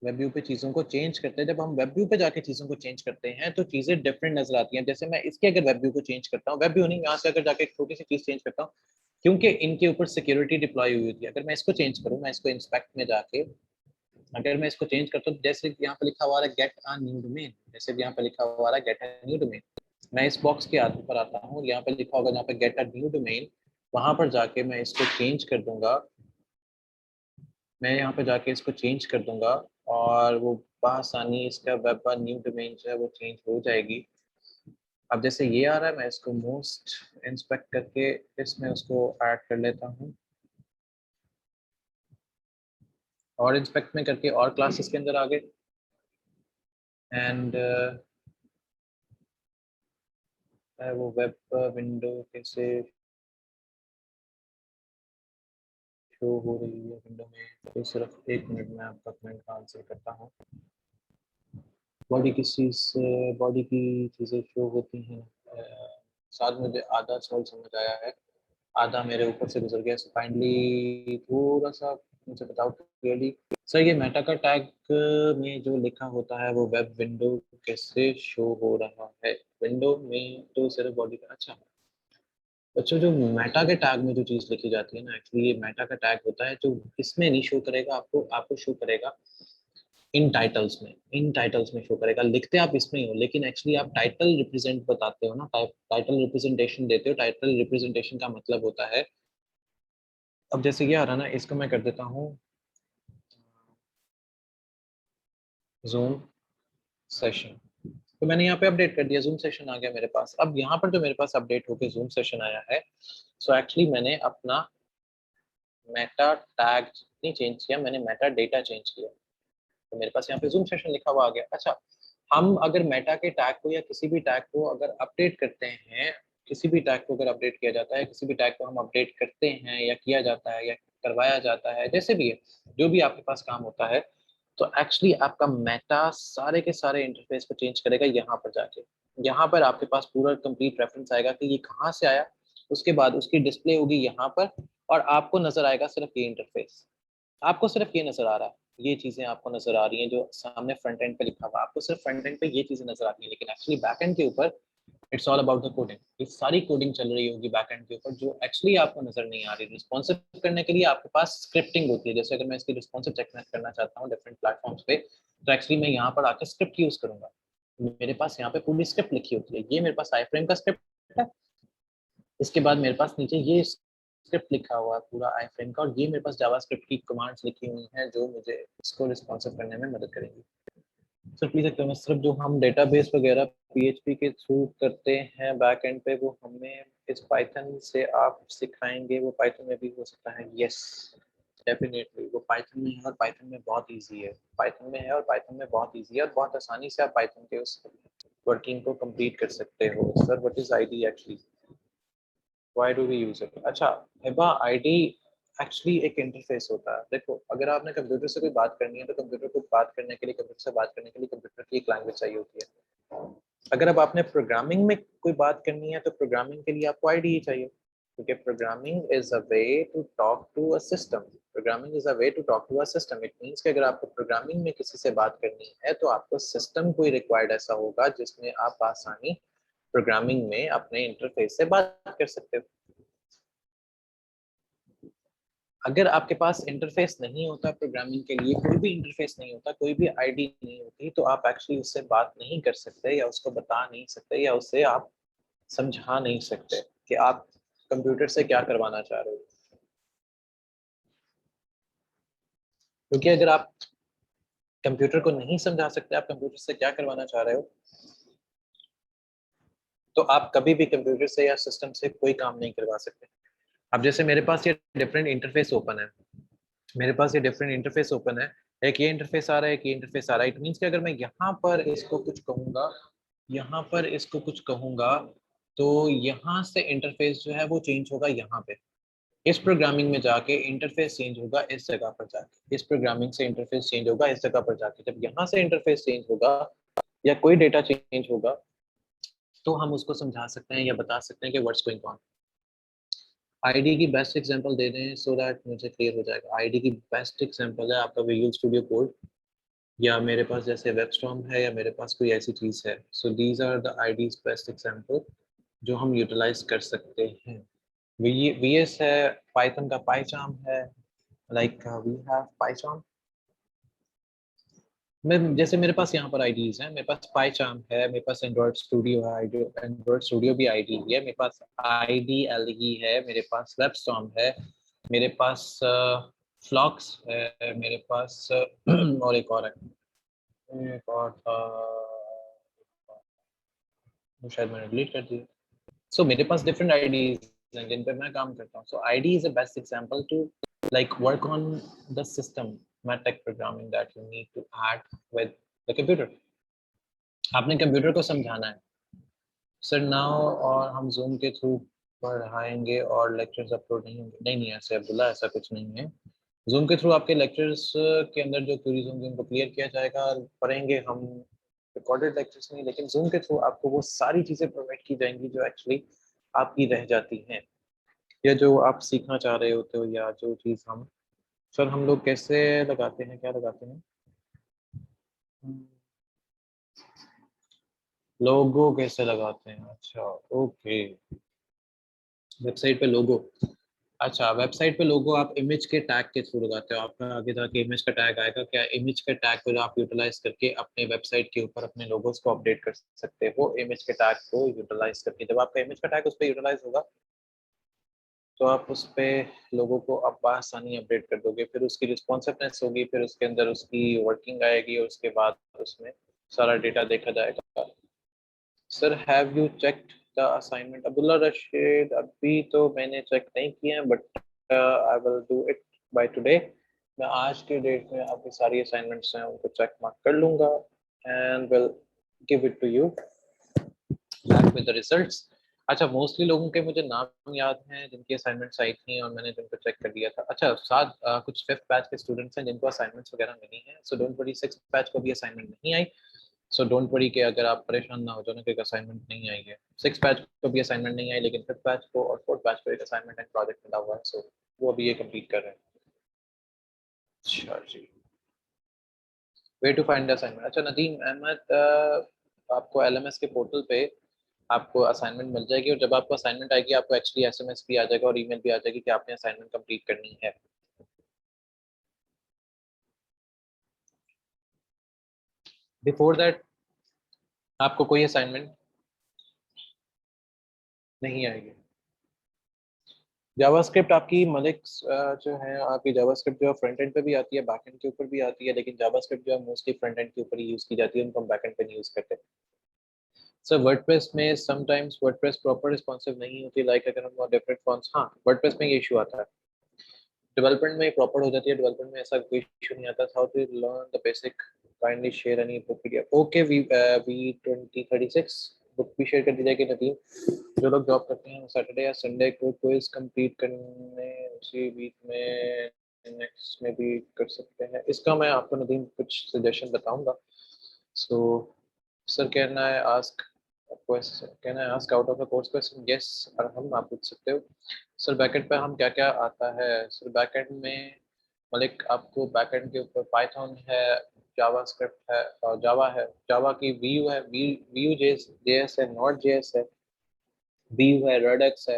वेब व्यू पे चीजों को चेंज करते हैं। जब हम वेब व्यू पे जाके चीजों को चेंज करते हैं तो चीजें डिफरेंट नजर आती हैं। जैसे मैं इसके अगर वेब व्यू को चेंज करता हूँ, वेब व्यू नहीं, यहाँ से अगर जाके एक छोटी सी चीज चेंज करता हूँ, क्योंकि इनके ऊपर सिक्योरिटी डिप्लॉय हुई होती है। अगर मैं इसको चेंज करूँ, मैं इसको इंस्पेक्ट में जाके अगर मैं इसको चेंज करता हूँ, जैसे यहाँ पे लिखा हुआ है गेट अ न्यू डोमेन, जैसे यहाँ पे लिखा हुआ है गेट अ न्यू डोमेन, मैं इस बॉक्स के आगे पर आता हूँ, यहाँ पे लिखा होगा यहाँ पे गेट अ न्यू डोमेन, वहां पर जाके मैं इसको चेंज कर दूंगा, मैं यहाँ पे जाके इसको चेंज कर दूंगा, और वो बआसानी इसका वेब का न्यू डोमेन जो है वो चेंज हो जाएगी। अब जैसे ये आ रहा है, मैं इसको मोस्ट इंस्पेक्ट करके इसमें उसको ऐड कर लेता हूँ, और इंस्पेक्ट में करके और क्लासेस के अंदर आ गए, एंड वो वेब विंडो कैसे शो हो रही है विंडो में, तो सिर्फ 1 मिनट में आपका कमेंट का आंसर करता हूँ। बॉडी किस चीज़ से, बॉडी की चीज़ें शो होती हैं। शायद मुझे आधा सवाल समझ आया है, आधा मेरे ऊपर से गुजर गया, सो काइंडली थोड़ा सा मुझे बताओ क्लियरली। सर, ये मेटा का टैग में जो लिखा होता है वो वेब विंडो कैसे शो हो रहा है, विंडो में तो सिर्फ बॉडी का। अच्छा बच्चों, जो मेटा के टैग में जो चीज़ लिखी जाती है ना, एक्चुअली ये मेटा का टैग होता है जो इसमें नहीं शो करेगा, आपको आपको शो करेगा इन टाइटल्स में, इन टाइटल्स में शो करेगा। लिखते आप इसमें ही हो, लेकिन एक्चुअली आप टाइटल रिप्रेजेंट बताते हो ना, टाइटल रिप्रेजेंटेशन देते हो। टाइटल रिप्रेजेंटेशन का मतलब होता है, अब जैसे ये आ रहा ना, इसको मैं कर देता हूँ जूम सेशन, तो मैंने यहाँ पे अपडेट कर दिया, जूम सेशन आ गया मेरे पास। अब यहाँ पर जो मेरे पास अपडेट होके जूम सेशन आया है, सो एक्चुअली मैंने अपना मेटा टैग नहीं चेंज किया, मैंने मेटा डेटा चेंज किया, तो मेरे पास यहाँ पे जूम सेशन लिखा हुआ आ गया। अच्छा, हम अगर मेटा के टैग को या किसी भी टैग को अगर अपडेट करते हैं, किसी भी टैग को अगर अपडेट किया जाता है, किसी भी टैग को हम अपडेट करते हैं या किया जाता है या करवाया जाता है, जैसे भी है, जो भी आपके पास काम होता है, तो एक्चुअली आपका मेटा सारे के सारे इंटरफेस को चेंज करेगा। यहाँ पर जाके यहाँ पर आपके पास पूरा कंप्लीट रेफरेंस आएगा कि ये कहाँ से आया, उसके बाद उसकी डिस्प्ले होगी यहाँ पर, और आपको नजर आएगा सिर्फ ये इंटरफेस, आपको सिर्फ ये नजर आ रहा है, ये चीजें आपको नजर आ रही हैं जो सामने फ्रंट एंड पे लिखा हुआ है, आपको सिर्फ फ्रंट एंड पे ये चीजें नजर आती हैं, लेकिन एक्चुअली बैक एंड के ऊपर it's all about the coding, ये सारी कोडिंग चल रही होगी बैक एंड के ऊपर, जो एक्चुअली आपको नजर नहीं आ रही। रिस्पॉन्सिव करने के लिए आपके पास स्क्रिप्टिंग होती है, जैसे अगर मैं इसकी रिस्पॉन्सिव चेक करना चाहता हूँ डिफरेंट प्लेटफॉर्म्स पे, तो एक्चुअली मैं यहाँ पर आकर स्क्रिप्ट यूज करूंगा, मेरे पास यहाँ पे पूरी स्क्रिप्ट लिखी होती है, ये मेरे पास आई फ्रेम का स्क्रिप्ट है, इसके बाद मेरे पास नीचे ये स्क्रिप्ट लिखा हुआ है पूरा आई फ्रेम का, और ये मेरे पास जावास्क्रिप्ट की कमांड्स लिखी हुई हैं जो मुझे इसको रिस्पॉन्सिव करने में मदद करेंगी। सर प्लीज एक सिर्फ जो हम डेटाबेस वगैरह पीएचपी के थ्रू करते हैं बैक एंड पे, वो हमें इस पाइथन से आप सिखाएंगे, वो पाइथन में भी हो सकता है? यस, डेफिनेटली वो पाइथन में है, और पाइथन में बहुत इजी है, पाइथन में है और पाइथन में बहुत इजी है, और बहुत आसानी से आप पाइथन के उस वर्किंग को कंप्लीट कर सकते हो। Sir what is IDE actually, why do we use it? अच्छा हिबा, आईडी एक्चुअली एक इंटरफेस होता है। देखो, अगर आपने कंप्यूटर से कोई बात करनी है, तो कंप्यूटर को बात करने के लिए, कंप्यूटर से बात करने के लिए कंप्यूटर की एक लैंग्वेज चाहिए होती है। अगर अब आपने प्रोग्रामिंग में कोई बात करनी है, तो प्रोग्रामिंग के लिए आपको आईडी ही चाहिए, क्योंकि programming is a way to talk to a system, programming is a way to talk to a system. It means कि अगर आपको प्रोग्रामिंग में किसी से बात करनी है, तो आपको सिस्टम कोई रिक्वायर्ड ऐसा होगा जिसमें आप आसानी प्रोग्रामिंग में अपने इंटरफेस से बात कर सकते हो। अगर आपके पास इंटरफेस नहीं होता प्रोग्रामिंग के लिए, कोई भी इंटरफेस नहीं होता, कोई भी आईडी नहीं होती, तो आप एक्चुअली उससे बात नहीं कर सकते, या उसको बता नहीं सकते, या उससे आप समझा नहीं सकते कि आप कंप्यूटर से क्या करवाना चाह रहे हो। क्योंकि अगर आप कंप्यूटर को नहीं समझा सकते, आप कंप्यूटर से क्या करवाना चाह रहे हो, तो आप कभी भी कंप्यूटर से या सिस्टम से कोई काम नहीं करवा सकते। अब जैसे मेरे पास ये डिफरेंट इंटरफेस ओपन है, मेरे पास ये डिफरेंट इंटरफेस ओपन है, एक ये इंटरफेस आ रहा है, एक ये इंटरफेस आ रहा है। इट मीन्स कि अगर मैं यहाँ पर इसको कुछ कहूँगा, यहाँ पर इसको कुछ कहूँगा, तो यहाँ से इंटरफेस जो है वो चेंज होगा यहाँ पे। इस प्रोग्रामिंग में जाके इंटरफेस चेंज होगा इस जगह पर जाके, इस प्रोग्रामिंग से इंटरफेस चेंज होगा इस जगह पर जाके। जब यहाँ से इंटरफेस चेंज होगा या कोई डेटा चेंज होगा, तो हम उसको समझा सकते हैं या बता सकते हैं कि व्हाट्स गोइंग ऑन। आईडी की बेस्ट एग्जांपल दे दें सो दैट मुझे क्लियर हो जाएगा। आईडी की बेस्ट एग्जांपल है आपका विजुअल स्टूडियो कोड, या मेरे पास जैसे वेबस्टॉर्म है, या मेरे पास कोई ऐसी चीज़ है। So these are the IDEs best example जो हम यूटिलाइज कर सकते हैं। वी एस है, पाइथन का पाइचार्म है, लाइक वी हैव पाइचार्म। मैं जैसे मेरे पास यहाँ पर आईडीज हैं, मेरे पास पाइचार्म है, मेरे पास एंड्रॉइड स्टूडियो है, एंड्रॉइड स्टूडियो भी आईडी है, मेरे पास आईडी एलई है, मेरे पास वेबस्टॉर्म है, मेरे पास फ्लॉक्स है, मेरे पास और एक और है, एक और था, वो शायद मैंने डिलीट कर दिया। सो मेरे पास डिफरेंट आईडीज हैं जिन पे मैं काम करता हूँ। So ID is a best example to like work on the systematic programming that you need to add with the computer. आपने कंप्यूटर को समझाना है सर नाउ, और हम जूम के थ्रू पढ़ाएंगे और लेक्चर्स अपलोड नहीं होंगे। नहीं नहीं ऐसे अब्दुल्ला, ऐसा कुछ नहीं है। जूम के थ्रू आपके लेक्चर्स के अंदर जो क्वेरीज होंगी उनको क्लियर किया जाएगा, पढ़ेंगे हम रिकॉर्डेड लेक्चर्स नहीं, लेकिन जूम के थ्रू आपको वो सारी चीज़ें प्रोवाइड की जाएंगी जो एक्चुअली आपकी रह जाती हैं, या जो आप सीखना चाह रहे होते हो, या जो चीज़ हम सर हम लोग कैसे लगाते हैं, क्या लगाते हैं, लोगो कैसे लगाते हैं, अच्छा ओके, वेबसाइट पे लोगो। अच्छा वेबसाइट पे लोगो आप इमेज के टैग के थ्रू लगाते हो, आपका आगे जाके इमेज का टैग आएगा, क्या इमेज के टैग को आप यूटिलाइज करके अपने वेबसाइट के ऊपर अपने लोगोस को अपडेट कर सकते हो, इमेज के टैग को यूटिलाइज करके। जब आपका इमेज का टैग उस पर यूटिलाइज होगा तो आप उस पर लोगों को आप आसानी अपडेट कर दोगे, फिर उसकी रिस्पॉन्सिवनेस होगी, फिर उसके अंदर उसकी वर्किंग आएगी, और उसके बाद उसमें सारा डेटा देखा जाएगा। Sir have you checked the assignment, Abdullah Rashid अभी तो मैंने चेक नहीं किया, but I will do it by today. मैं आज के डेट में आपकी सारी असाइनमेंट्स हैं उनको चेक मार्क कर लूँगा and will give it to you back with the results. अच्छा मोस्टली लोगों के मुझे नाम याद हैं जिनकी असाइनमेंट्स आई थी और मैंने जिनको चेक कर दिया था। अच्छा साथ कुछ फिफ्थ बैच के स्टूडेंट्स हैं जिनको असाइनमेंट्स वगैरह मिली हैं, so don't worry. Six batch को भी असाइनमेंट नहीं आई, सो डोंट वरी कि अगर आप परेशान ना हो जाना कि असाइनमेंट नहीं आई है। सिक्स बैच को भी असाइनमेंट नहीं आई, लेकिन फिफ्थ बैच को और फोर्थ बैच को एक असाइनमेंट एंड प्रोजेक्ट मिला हुआ है, सो वो अभी ये कंप्लीट कर रहे हैं। अच्छा जी, वे टू फाइंड असाइनमेंट। अच्छा नदीम अहमद, आपको एलएमएस के पोर्टल पे आपको असाइनमेंट मिल जाएगी, और जब आपको असाइनमेंट आएगी आपको एक्चुअली एसएमएस भी आ जाएगा और ईमेल भी आ जाएगी कि आपने असाइनमेंट कंप्लीट करनी है। बिफोर दैट आपको कोई असाइनमेंट नहीं आएगी। जावास्क्रिप्ट आपकी मलिक जो है, आपकी जावास्क्रिप्ट जो है फ्रंट एंड पे भी आती है, बैक एंड के ऊपर भी आती है, लेकिन जावास्क्रिप्ट जो है मोस्टली फ्रंट एंड के ऊपर ही यूज की जाती है, उनको हम बैक एंड पे नहीं यूज करते। सर वर्डप्रेस में समटाइम्स वर्डप्रेस प्रॉपर रिस्पॉन्सिव नहीं होती, लाइक अगर हम डिफरेंट फॉन्ट्स, हाँ वर्डप्रेस में ये इशू आता है। डेवलपमेंट में प्रॉपर हो जाती है, डेवलपमेंट में ऐसा कोई इशू नहीं आता। How to learn the basic, kindly share any book PDF. Okay we 2036 book भी शेयर कर दी जाएगी नदीम। जो लोग जॉब करते हैं सैटरडे या संडे को क्विज कंप्लीट करने उसी वीक में नेक्स्ट में भी कर सकते हैं। इसका मैं आपको नदीम कुछ सजेशन बताऊंगा। सो सर कहना है आस्क क्वेश्चन, कहना है ask out of the course question, yes और हम आप पूछ सकते हो। सर बैकएंड पे हम क्या क्या आता है, सर बैकएंड में मलिक आपको बैकएंड के ऊपर पाइथन है, जावा स्क्रिप्ट है, और जावा है, जावा की वीयू है, वीयू जेएस है, नॉट जेएस है, वीयू है, रेडक्स है।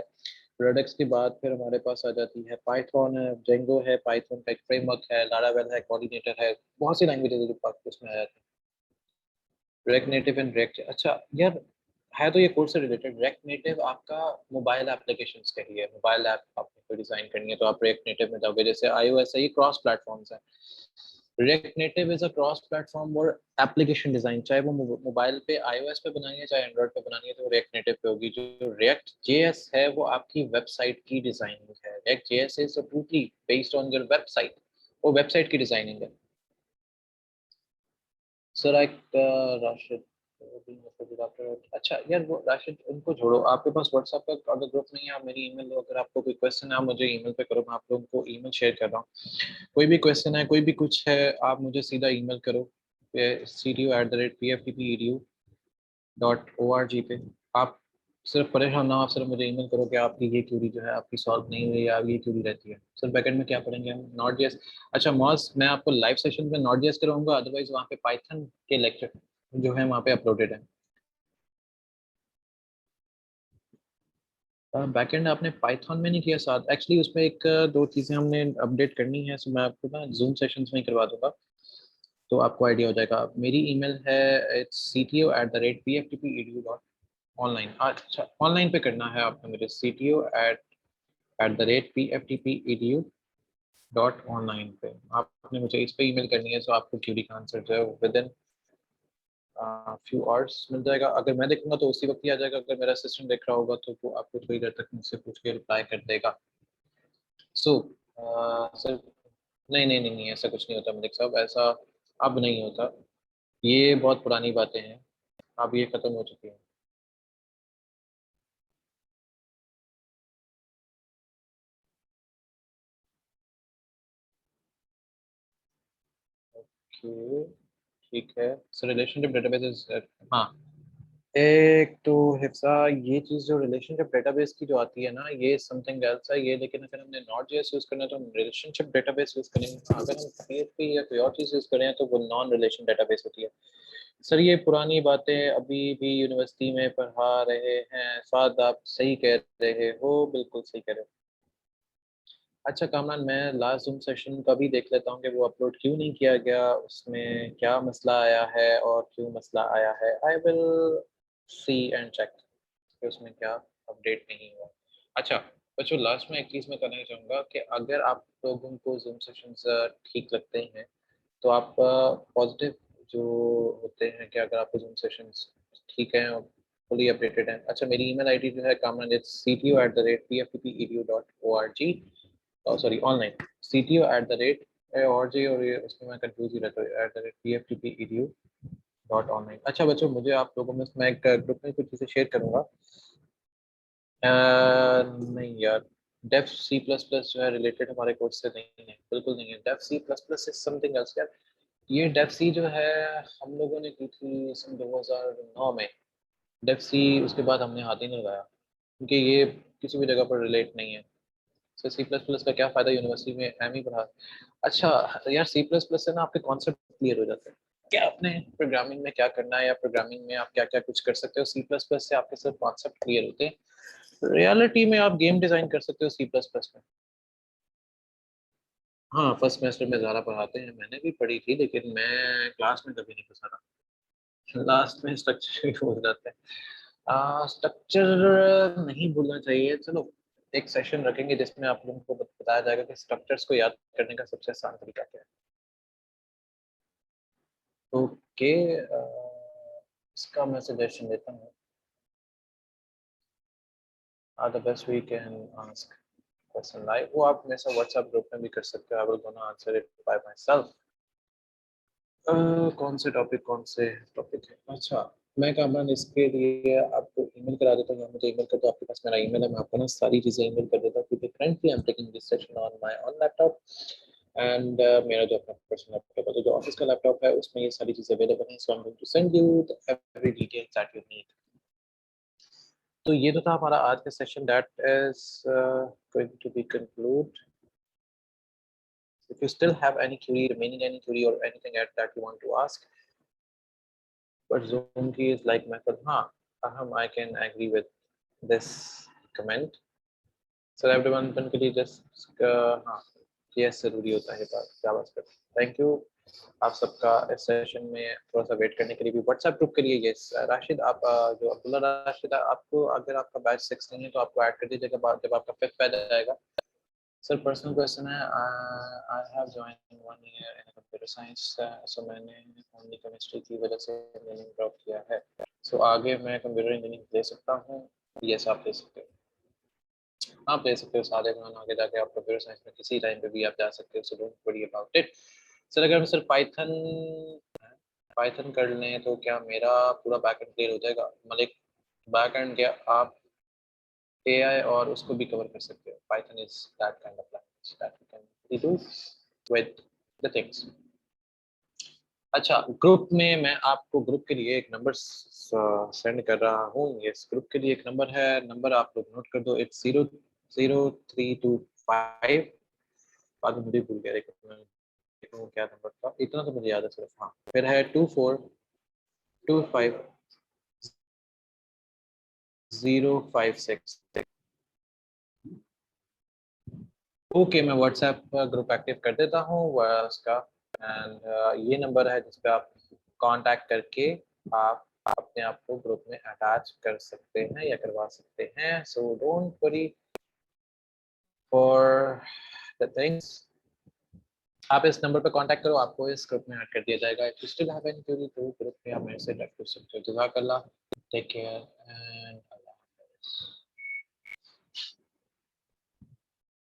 रेडक्स के बाद फिर हमारे पास आ जाती है पाइथन है, जेंगो है, पाइथन का एक फ्रेमवर्क है, लारावेल है, कोऑर्डिनेटर है, बहुत सी लैंग्वेजेस जो पास उसमें आ जाती है। रिएक्ट नेटिव एंड रिएक्ट, अच्छा यार है तो ये कोर्स से रिलेटेड। रिएक्ट नेटिव आपका मोबाइल एप्लीकेशंस के लिए, मोबाइल ऐप आपको डिजाइन करनी है तो आप रिएक्ट नेटिव में जाओगे। जैसे iOS है, ये क्रॉस प्लेटफॉर्म्स है। React native is a cross platform और एप्लीकेशन डिजाइन, चाहे वो मोबाइल पे iOS पे बनानी है चाहे एंड्रॉइड पे बनानी है तो रिएक्ट नेटिव पे होगी। जो रिएक्ट जेएस है वो आपकी वेबसाइट की डिजाइनिंग है। React JS is totally based on your website, वो वेबसाइट की डिजाइनिंग है। सर लाइक राशिद, अच्छा यार वो राशिद उनको छोड़ो, आपके पास व्हाट्सएप का अगर ग्रुप नहीं है आप मेरी ईमेल दो, अगर आपको कोई क्वेश्चन है आप मुझे ईमेल पे करो, मैं आप लोगों को ईमेल शेयर कर रहा हूँ। कोई भी क्वेश्चन है कोई भी कुछ है आप मुझे सीधा ईमेल करो ctu@pftpedu.org पे। आप सिर्फ परेशान ना हो, आप सिर्फ मुझे ईमेल करो कि आपकी ये क्यूरी जो है आपकी सॉल्व नहीं हुई या ये क्यूरी रहती है। सर बैकएंड में क्या पढ़ेंगे हम? Not JS. अच्छा मॉस, मैं आपको लाइव सेशन में नॉट जेएस कराऊंगा, अदरवाइज वहाँ पे पाइथन के लेक्चर जो है वहाँ पे अपलोडेड है। बैकएंड आपने पाइथन में नहीं किया साथ, एक्चुअली उसमें एक दो चीज़ें हमने अपडेट करनी है, सो मैं आपको ना जूम सेशंस में ही करवा दूंगा तो आपको आइडिया हो जाएगा। मेरी ईमेल है cto@pftpedu.online। अच्छा ऑनलाइन पे करना है आपने मुझे cto@pftpedu.online पे आपने मुझे इस पे ईमेल करनी है, तो आपको क्यूरी का आंसर जो है विद इन फ्यू आवर्स मिल जाएगा। अगर मैं देखूंगा तो उसी वक्त ही आ जाएगा, अगर मेरा असिस्टेंट देख रहा होगा तो वो आपको थोड़ी देर तक मुझसे पूछ के रिप्लाई कर देगा। सो सर नहीं नहीं नहीं नहीं, ऐसा कुछ नहीं होता मलिक साहब, ऐसा अब नहीं होता, ये बहुत पुरानी बातें हैं, अब ये खत्म हो चुकी है। ओके ठीक है। सो रिलेशनशिप डेटाबेस, हाँ एक तो हिफ्सा, ये चीज जो रिलेशनशिप डेटाबेस की जो आती है ना ये समथिंग एल्स है ये, लेकिन अगर हमने नॉट जेएस यूज करना है तो हम रिलेशनशिप डेटाबेस यूज करेंगे, अगर हम पीएचपी या कोई और चीज यूज करें तो वो नॉन रिलेशन डेटाबेस होती है। सर ये पुरानी बातें अभी भी यूनिवर्सिटी में पढ़ा रहे हैं, स्वाद आप सही कह रहे हो, बिल्कुल सही कह रहे हो। अच्छा कामरान, मैं लास्ट जूम सेशन का भी देख लेता हूँ कि वो अपलोड क्यों नहीं किया गया, उसमें क्या मसला आया है और क्यों मसला आया है। I will see and check कि उसमें क्या अपडेट नहीं हुआ। अच्छा बच्चों, लास्ट में एक चीज़ मैं कहना चाहूँगा कि अगर आप लोगों को जूम सेशंस ठीक लगते हैं तो आप पॉजिटिव जो होते हैं कि अगर आपको जूम सेशंस ठीक है और फुली अपडेटेड हैं। अच्छा मेरी ईमेल आईडी जो है Kamran, cto@pftpedu.org, sorry online cto@, और जी और ये उसमें मैं कंफ्यूज ही रहता हूँ @pftpedu.online। अच्छा बच्चों, मुझे आप लोगों में मैं एक ग्रुप में कुछ चीज़ें शेयर करूँगा। नहीं यार, डेफ सी प्लस प्लस जो है रिलेटेड हमारे कोर्स से नहीं है, बिल्कुल नहीं है। Dev C plus plus is something else यार। ये डेफ सी जो है हम लोगों ने की थी सन 2009 में। डेफ सी उसके बाद हमने हाथ ही नहीं लगाया क्योंकि ये किसी भी जगह पर रिलेट नहीं है। सो सी प्लस प्लस का क्या फ़ायदा यूनिवर्सिटी में एम ही पढ़ा। अच्छा यार, सी प्लस प्लस से ना आपके कॉन्सेप्ट क्लियर हो जाते हैं क्या आपने प्रोग्रामिंग में क्या करना है या प्रोग्रामिंग में आप क्या क्या कुछ कर सकते हो। सी प्लस प्लस से आपके सिर्फ कॉन्सेप्ट क्लियर होते हैं, रियलिटी में आप गेम डिज़ाइन कर सकते हो सी प्लस प्लस में। हाँ फर्स्ट सेमेस्टर में ज़्यादा पढ़ाते हैं, मैंने भी पढ़ी थी लेकिन मैं क्लास में कभी नहीं घुसा था। लास्ट में स्ट्रक्चर ही भूल जाते हैं। स्ट्रक्चर नहीं भूलना चाहिए। चलो एक सेशन रखेंगे जिसमें आप लोगों को बताया जाएगा कि स्ट्रक्चर्स को याद करने का सबसे आसान तरीका क्या है। ओके, इसका मैं सजेशन देता हूँ, the best we can ask question live, वो आप मेरे से व्हाट्सएप ग्रुप में भी कर सकते हो, I will gonna answer it by my self. कौन से टॉपिक है? अच्छा मैं कामरान इसके लिए आपको ईमेल करा देता हूँ, या मुझे ईमेल कर दो, आपके पास मेरा ईमेल है, मैं आपको ना सारी चीज़ें ईमेल कर देता हूँ क्योंकि currently I am taking this session on my on laptop and मेरा जो अपना पर्सनल लैपटॉप है, तो जो ऑफिस का लैपटॉप है उसमें ये सारी चीज़ें अवेलेबल हैं, so I am going to send you every detail that you need. तो ये तो था हमारा आज का session, that is going to be conclude. If you still have any query, remaining any query or anything that you want to ask, but Zoom key is like method. हाँ, I can agree with this comment. So everyone के लिए just हाँ, yes जरूरी होता है बात JavaScript. Thank you आप सबका इस सेशन में थोड़ा सा वेट करने के लिए भी। व्हाट्सएप ग्रुप के लिए यस राशिद, आप जो अब्दुल्ला राशिद, आपको अगर आपका बैच 6 नहीं है तो आपको ऐड कर दीजिएगा जब आपका 5th बैच आएगा। सर पर्सनल क्वेश्चन है, I have joined 1 year in computer science, so मैंने ओनली केमिस्ट्री की वजह से इंजीनियरिंग ड्रॉप किया है, सो आगे मैं कंप्यूटर इंजीनियरिंग ले सकता हूँ? यस, आप ले सकते हो, आप ले सकते हो सारे ज्ञान, आगे जाके आप कंप्यूटर साइंस में किसी टाइम पे भी आप जा सकते हो, so don't worry about it. Sir अगर हम सर पाइथन पाइथन कर लें तो क्या मेरा पूरा बैकएंड क्लियर हो जाएगा? मतलब बैकएंड क्या, आप एआई और उसको भी कवर कर सकते हो। Python is that kind of language that you can do with the things. अच्छा, ग्रुप में मैं आपको ग्रुप के लिए एक नंबर सेंड कर रहा हूँ, इस ग्रुप के लिए एक नंबर है, नंबर आप लोग नोट कर दो, इट्स 00325, बाद में मुझे भूल गया, एक मिनट देखो क्या नंबर था, इतना तो मुझे याद है सिर्फ, हाँ, फिर है 2425 056। ओके, मैं व्हाट्सएप ग्रुप एक्टिव कर देता हूँ उसका, एंड ये नंबर है जिस पे आप कांटेक्ट करके आप अपने आप को ग्रुप में अटैच कर सकते हैं या करवा सकते हैं, so don't worry for the things. आप इस नंबर पे कांटेक्ट करो, आपको इस ग्रुप में ऐड कर दिया जाएगा। If you still have any query तो ग्रुप में आप मेरे से डायरेक्ट कर सकते हो। जज़ाकल्लाह, टेक केयर।